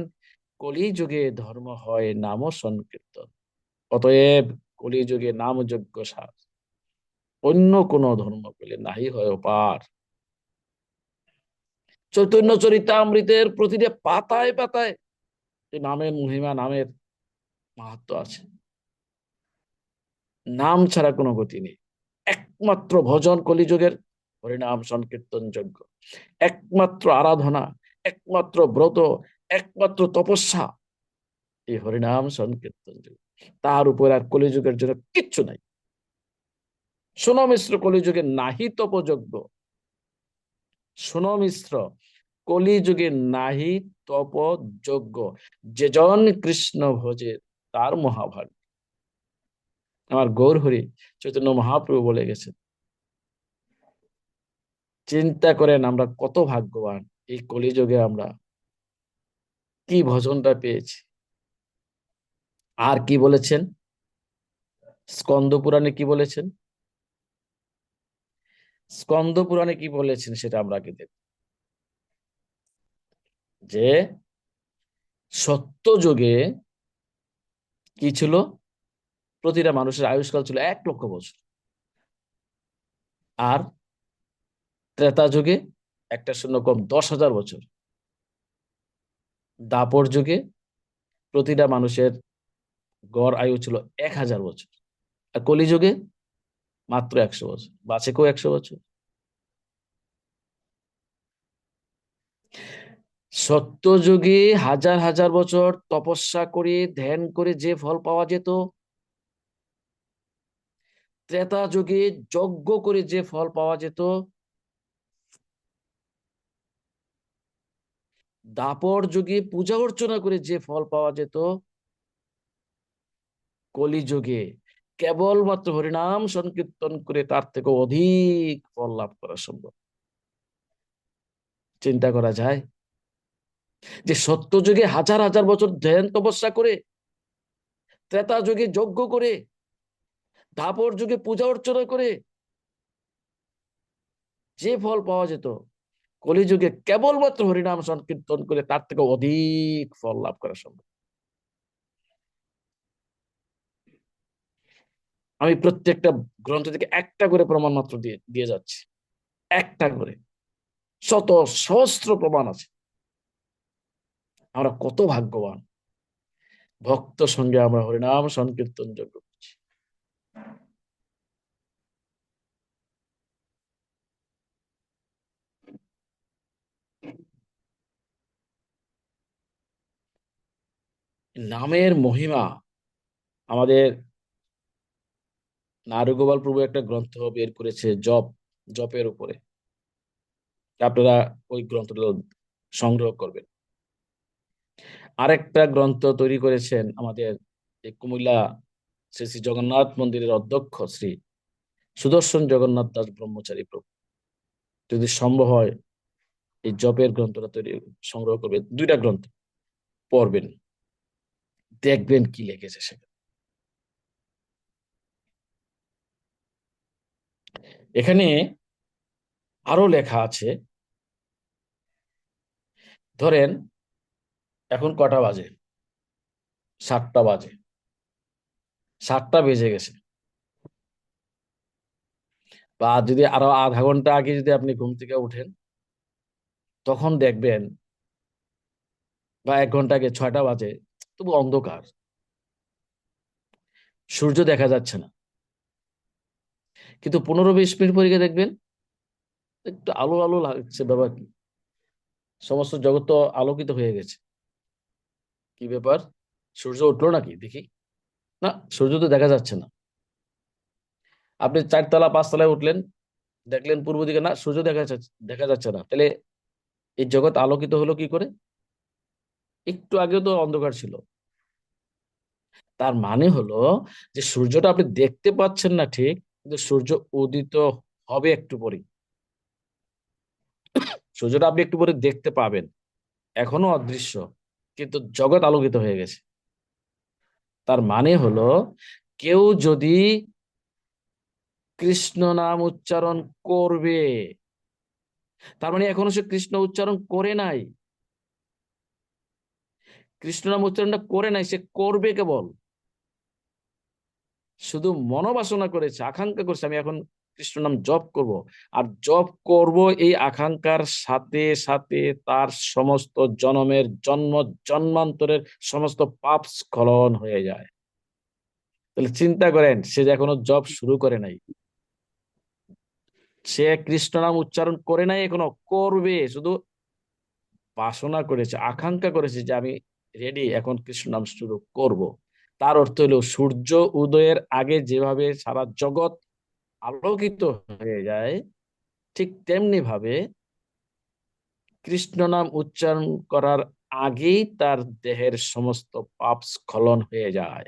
A: কলি যুগে ধর্ম হয় নাম সংকীর্তন। অতএব কলি যুগে নাম যজ্ঞ সার, অন্য কোন ধর্ম পেলে নাহি হয় অপার। চৈতন্য চরিতামৃতের প্রতিটা পাতায় পাতায় এই নামের মহিমা, নামের মাহাত্ম আছে। নাম ছাড়া কোনো গতি নেই। একমাত্র ভজন কলিযুগের হরিনাম সংকীর্তন যোগ্য, একমাত্র আরাধনা, একমাত্র ব্রত, একমাত্র তপস্যা এই হরিনাম সংকীর্তন যোগ্য। তার উপর আর কলিযুগের জন্য কিচ্ছু নাই। শোনো মিশ্র, কলিযুগে নাহি তপযজ্ঞ। শোনো মিশ্র, কলিযুগে নাহি তপ যজ্ঞ, যেজন কৃষ্ণ ভজে তার মহাভাগ্য। আমার গৌর হরি চৈতন্য মহাপ্রভু বলে গেছেন। চিন্তা করেন আমরা কত ভাগ্যবান, এই কলিযুগে আমরা কি ভজনটা পেয়েছি। আর কি বলেছেন স্কন্দ পুরাণে? কি বলেছেন স্কন্দ পুরাণে? কি বলেছেন সেটা আমরা আগে দেখব। যে সত্য যুগে কি ছিল? প্রতিটা মানুষের আয়ুষ্কাল ছিল 1,00,000 বছর। আর ত্রেতা যুগে একটা শূন্য কম 10,000 বছর। দাপর যুগে প্রতিটা মানুষের গড় আয়ু ছিল 1,000 বছর। আর কলিযুগে মাত্র 100 বছর। বাঁচে কেউ 100 বছর? সত্যযুগে হাজার হাজার বছর তপস্যা করে ধ্যান করে যে ফল পাওয়া যেত, ত্রেতা যুগে যজ্ঞ করে যে ফল পাওয়া যেত, দাপর যুগে পূজা অর্চনা করে যে ফল পাওয়া যেত, কলিযুগে কেবলমাত্র হরিনাম সংকীর্তন করে তার থেকে অধিক ফল লাভ করা সম্ভব। চিন্তা করা যায় যে সত্যযুগে হাজার হাজার বছর ধ্যান তপস্যা করে, ত্রেতা যুগে যজ্ঞ করে, দাপর যুগে পূজা অর্চনা করে যে ফল পাওয়া যেত, কলিযুগে কেবলমাত্র হরিনাম সংকীর্তন করে তার থেকে অধিক ফল লাভ করা সম্ভব। আমি প্রত্যেকটা গ্রন্থ থেকে একটা করে প্রমাণ মাত্র দিয়ে দিয়ে যাচ্ছি, একটা করে। শত সহস্র প্রমাণ আছে। আমরা কত ভাগ্যবান, ভক্ত সঙ্গে আমরা হরিনাম সংকীর্তন যোগ্য করছি। নামের মহিমা আমাদের নারুগোপাল প্রভু একটা গ্রন্থ বের করেছে জপের উপরে। আপনারা ওই গ্রন্থটা সংগ্রহ করবেন। আরেকটা গ্রন্থ তৈরি করেছেন আমাদের এই কুমিল্লা শ্রী শ্রী জগন্নাথ মন্দিরের অধ্যক্ষ শ্রী সুদর্শন জগন্নাথ দাস ব্রহ্মচারী প্রভু। যদি সম্ভব হয় এই জপের গ্রন্থটা সংগ্রহ করবেন, দুইটা গ্রন্থ পড়বেন, দেখবেন কি লিখেছে সেখানে। এখানে আরো লেখা আছে, ধরেন এখন কটা বাজে? 7টা বাজে, 7টা বেজে গেছে। বা যদি আরো আধা ঘন্টা আগে যদি আপনি ঘুম থেকে উঠেন, তখন দেখবেন, বা 1 ঘন্টা আগে 6টা বাজে, তবু অন্ধকার, সূর্য দেখা যাচ্ছে না। কিন্তু 15-20 মিনিট পরে গিয়ে দেখবেন একটু আলো আলো লাগছে। বাবা, কি সমস্ত জগৎ তো আলোকিত হয়ে গেছে, কি ব্যাপার? সূর্য উঠলো নাকি দেখি। না, সূর্য তো দেখা যাচ্ছে না। আপনি 4তলা 5তলায় উঠলেন, দেখলেন পূর্ব দিকে, না সূর্য দেখা যাচ্ছে না। তাহলে এই জগৎ আলোকিত হলো কি করে? একটু আগেও তো অন্ধকার ছিল। তার মানে হলো যে সূর্যটা আপনি দেখতে পাচ্ছেন না ঠিক, কিন্তু সূর্য উদিত হবে একটু পরে। সূর্যটা আপনি একটু পরে দেখতে পাবেন, এখনো অদৃশ্য, কিন্তু জগৎ আলোকিত হয়ে গেছে। তার মানে হলো কেউ যদি কৃষ্ণ নাম উচ্চারণ করবে, তার মানে এখনো সে কৃষ্ণ উচ্চারণ করে নাই। কৃষ্ণ নাম উচ্চারণটা করে নাই, সে করবে কেবল। শুধু মনোবাসনা করেছে, আকাঙ্ক্ষা করছে আমি এখন কৃষ্ণ নাম জপ করব। আর জপ করব এই আকাঙ্ক্ষার সাথে সাথে তার সমস্ত জন্মের জন্মান্তরের সমস্ত পাপ স্খলন হয়ে যায়। তাহলে চিন্তা করেন, সে যে এখনো জপ শুরু করে নাই, সে কৃষ্ণ নাম উচ্চারণ করে নাই, এখনো করবে, শুধু বাসনা করেছে, আকাঙ্ক্ষা করেছে যে আমি রেডি, এখন কৃষ্ণ নাম শুরু করব। তার অর্থ হলো সূর্য উদয়ের আগে যেভাবে সারা জগৎ আলোকিত হয়ে যায়, ঠিক তেমনি ভাবে কৃষ্ণ নাম উচ্চারণ করার আগেই তার দেহের সমস্ত পাপ স্খলন হয়ে যায়।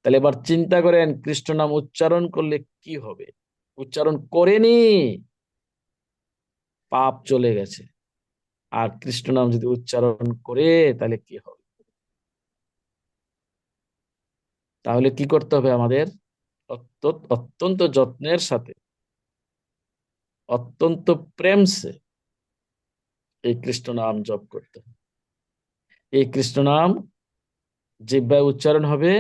A: তাহলে এবার চিন্তা করেন, কৃষ্ণ নাম উচ্চারণ করলে কি হবে? উচ্চারণ করেনি, পাপ চলে গেছে। আর কৃষ্ণ নাম যদি উচ্চারণ করে, তাহলে কি হবে? তাহলে কি করতে হবে আমাদের? অত্যন্ত যত্নের সাথে, অত্যন্ত প্রেম সে এই কৃষ্ণ নাম জপ করতে হবে। এই কৃষ্ণ নাম জিহ্বায় উচ্চারণ হবে,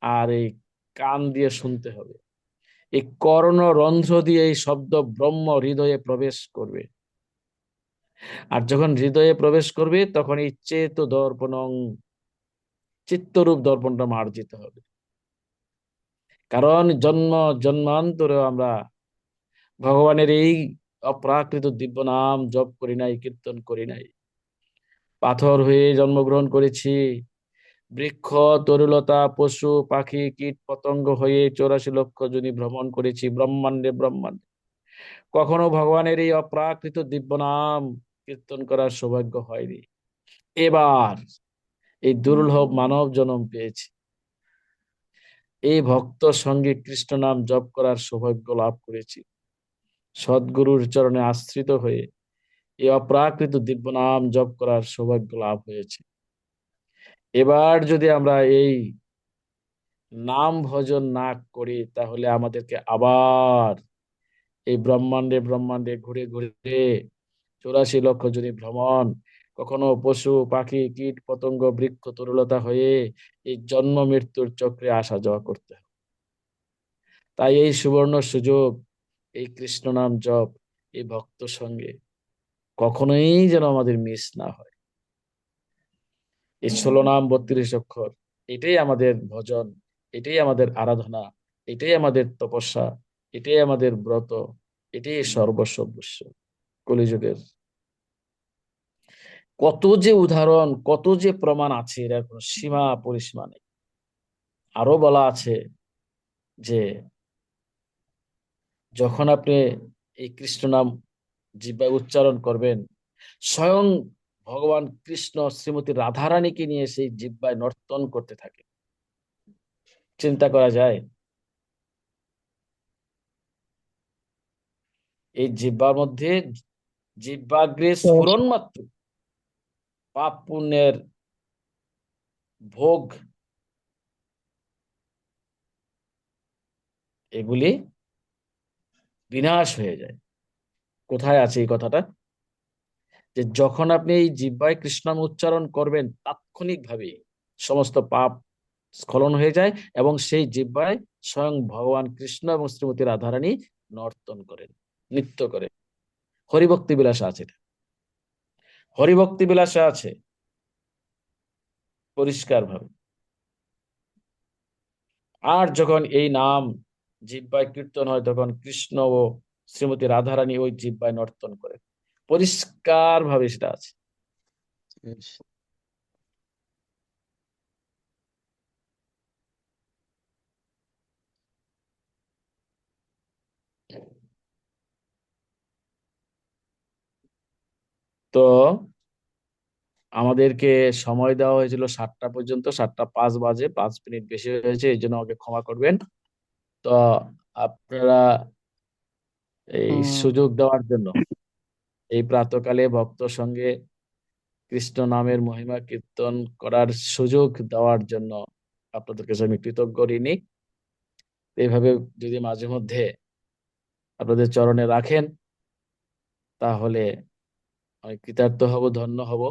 A: আর এই কান দিয়ে শুনতে হবে। এই কর্ণরন্ধ্র দিয়ে এই শব্দ ব্রহ্ম হৃদয়ে প্রবেশ করবে। আর যখন হৃদয়ে প্রবেশ করবে, তখন এই চেত দর্পণং, চিত্তরূপ দর্পণটা মার্জিত হবে। কারণ জন্মান্তরে আমরা ভগবানের এই অপ্রাকৃত দিব্য নাম জপ করি নাই, কীর্তন করি নাই। পাথর হয়ে জন্মগ্রহণ করেছি, বৃক্ষ তরুলতা পশু পাখি কীট পতঙ্গ হয়ে 84 লক্ষ যোনি ভ্রমণ করেছি ব্রহ্মাণ্ডে ব্রহ্মাণ্ডে। কখনো ভগবানের এই অপ্রাকৃত দিব্য নাম কীর্তন করার সৌভাগ্য হয়নি। এবার এই দুর্লভ মানব জন্ম পেয়েছি, এই ভক্ত সঙ্গে কৃষ্ণ নাম জপ করার সৌভাগ্য লাভ করেছি। সদ্গুরুর চরণে আশ্রিত হয়ে এই অপ্রাকৃত দিব্য নাম জপ করার সৌভাগ্য লাভ হয়েছে। এবার যদি আমরা এই নাম ভজন না করি, তাহলে আমাদেরকে আবার এই ব্রহ্মাণ্ডে ব্রহ্মাণ্ডে ঘুরে ঘুরে 84 লক্ষ যোনি ভ্রমণ, কখনো পশু পাখি কীট পতঙ্গ বৃক্ষ তরুলতা হয়ে এই জন্ম মৃত্যুর চক্রে আসা যাওয়া করতে হবে। তাই এই সুবর্ণ সুযোগ, এই কৃষ্ণ নাম জপ, এই ভক্ত সঙ্গে কখনোই যেন আমাদের মিস না হয়। এই 16 নাম 32 অক্ষর, এটাই আমাদের ভজন, এটাই আমাদের আরাধনা, এটাই আমাদের তপস্যা, এটাই আমাদের ব্রত, এটাই সর্বস্ব কলিযুগের। কত যে উদাহরণ, কত যে প্রমাণ আছে, এর কোনো সীমা পরিসীমা নেই। আরো বলা আছে যে যখন আপনি এই কৃষ্ণ নাম জিহ্বায় উচ্চারণ করবেন, স্বয়ং ভগবান কৃষ্ণ শ্রীমতী রাধারানীকে নিয়ে সেই জিহ্বায় নর্তন করতে থাকে। চিন্তা করা যায়? এই জিহ্বার মধ্যে, জিহ্বাগ্রে স্ফুরণ মাত্র পাপ পুণ্যের ভোগ এগুলি বিনাশ হয়ে যায়। কোথায় আছে এই কথাটা? যে যখন আপনি এই জিহ্বায় কৃষ্ণ নাম উচ্চারণ করবেন, তাৎক্ষণিকভাবে সমস্ত পাপ স্খলন হয়ে যায় এবং সেই জিহ্বায় স্বয়ং ভগবান কৃষ্ণ এবং শ্রীমতী রাধারানী নর্তন করেন, নৃত্য করেন। হরিভক্তি বিলাসে আছে, হরিভক্তি বিলাসে আছে পরিষ্কার ভাবে। আর যখন এই নাম জিহ্বায় কীর্তন হয়, তখন কৃষ্ণ ও শ্রীমতী রাধারানী ওই জিহ্বায় নর্তন করেন, পরিষ্কার ভাবে সেটা আছে। তো আমাদেরকে সময় দেওয়া হয়েছিল 7টা পর্যন্ত, 7টা 5 বাজে, 5 মিনিট বেশি হয়েছে, এই জন্য আমাকে ক্ষমা করবেন। তো আপনারা এই সুযোগ দেওয়ার জন্য, এই প্রাতকালে ভক্ত সঙ্গে কৃষ্ণ নামের মহিমা কীর্তন করার সুযোগ দেওয়ার জন্য আপনাদের কাছে আমি কৃতজ্ঞ ঋণী। এইভাবে যদি মাঝে মধ্যে আপনাদের চরণে রাখেন, তাহলে আমি কৃতার্থ হব, ধন্য হব।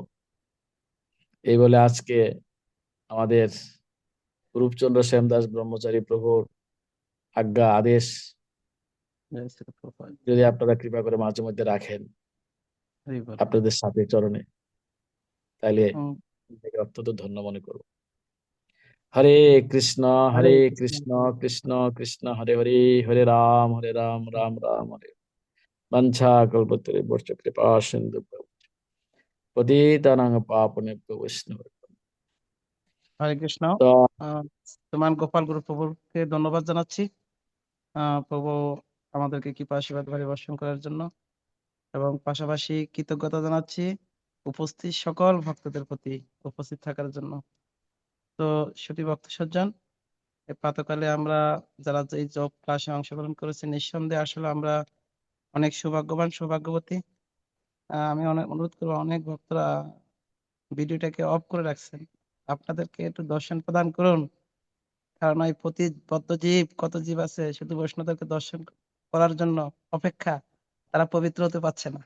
A: এই বলে আজকে আমাদের রূপচন্দ্র শ্যামদাস ব্রহ্মচারী প্রভুর আজ্ঞা আদেশ যদি আপনারা কৃপা করে মাঝে মধ্যে রাখেন আপনাদের সাথে চরণে, তাহলে অত্যন্ত ধন্য মনে করব। হরে কৃষ্ণ কৃষ্ণ কৃষ্ণ হরে হরে, হরে রাম রাম রাম হরে। বাঞ্ছা কল্পতরু বর্ষ কৃপা সিন্ধু পতিতানাং পাবনেভ্যো বৈষ্ণব।
Q: হরে কৃষ্ণ।
A: তো
Q: শ্রীমান গোপাল গুরু প্রভুকে ধন্যবাদ জানাচ্ছি, প্রভু আমাদেরকে কৃপা আশীর্বাদ ভারী বর্ষণ করার জন্য, এবং পাশাপাশি কৃতজ্ঞতা জানাচ্ছি উপস্থিত সকল ভক্তদের প্রতি উপস্থিত থাকার জন্য। তো সুধী ভক্ত সজ্জন, এই প্রাতকালে আমরা যারা এই জব ক্লাসে অংশগ্রহণ করেছি, নিঃসন্দেহে আসলে আমরা অনেক সৌভাগ্যবান, সৌভাগ্যবতী। আমি অনেক অনুরোধ করবো, অনেক ভক্তরা ভিডিওটাকে অফ করে রাখছেন, আপনাদেরকে একটু দর্শন প্রদান করুন। কারণ এই প্রতি বদ্ধজীব, কত জীব আছে শুধু বৈষ্ণবদেরকে দর্শন করার জন্য অপেক্ষা, তারা পবিত্র হতে পারছে না।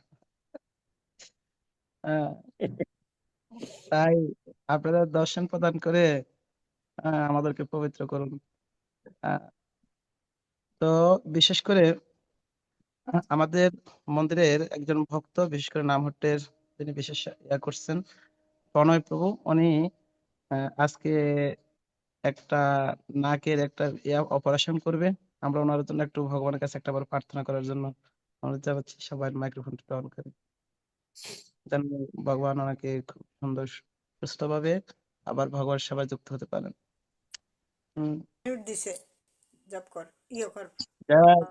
Q: তাই আপনারা দর্শন প্রদান করে আমাদেরকে পবিত্র করুন। তো বিশেষ করে আমাদের মন্দিরের একজন ভক্ত, বিশেষ করে নামহট্টের যিনি বিশেষ ইয়া করছেন প্রণয় প্রভু, উনি আজকে একটা নাকের একটা অপারেশন করবে। আমরা ওনার জন্য একটু ভগবানের কাছে একটা বার প্রার্থনা করার জন্য অনুরোধ জানাচ্ছি। সবাই মাইক্রোফোনটা অন করে। যেন ভগবান ওনাকে খুব সুন্দর সুস্থভাবে আবার ভগবান সেবায় যুক্ত হতে পারেন।
B: মিউট দিছে জপ কর ইয়ে কর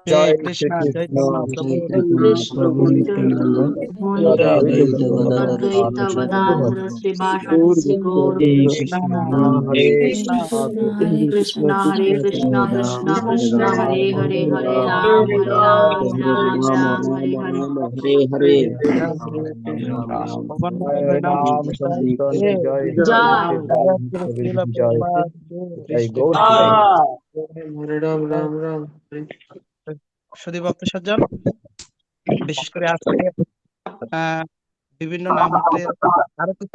Q: জয় শ্রী কৃষ্ণ চৈতন্য প্রভু
O: কৃষ্ণ নিত্যানন্দ অদ্বৈত গদাধর
P: অদ্বৈত গদাধর শ্রীবাসাদি শ্রী গৌর
Q: কৃষ্ণ
P: হরে কৃষ্ণ হরে কৃষ্ণ কৃষ্ণ কৃষ্ণ হরে হরে হরে রাম রাম রাম হরে হরে
M: হরে
Q: সুধী ভক্ত সজ্জন, বিশেষ করে আজকে বিভিন্ন নাম আরো কিছু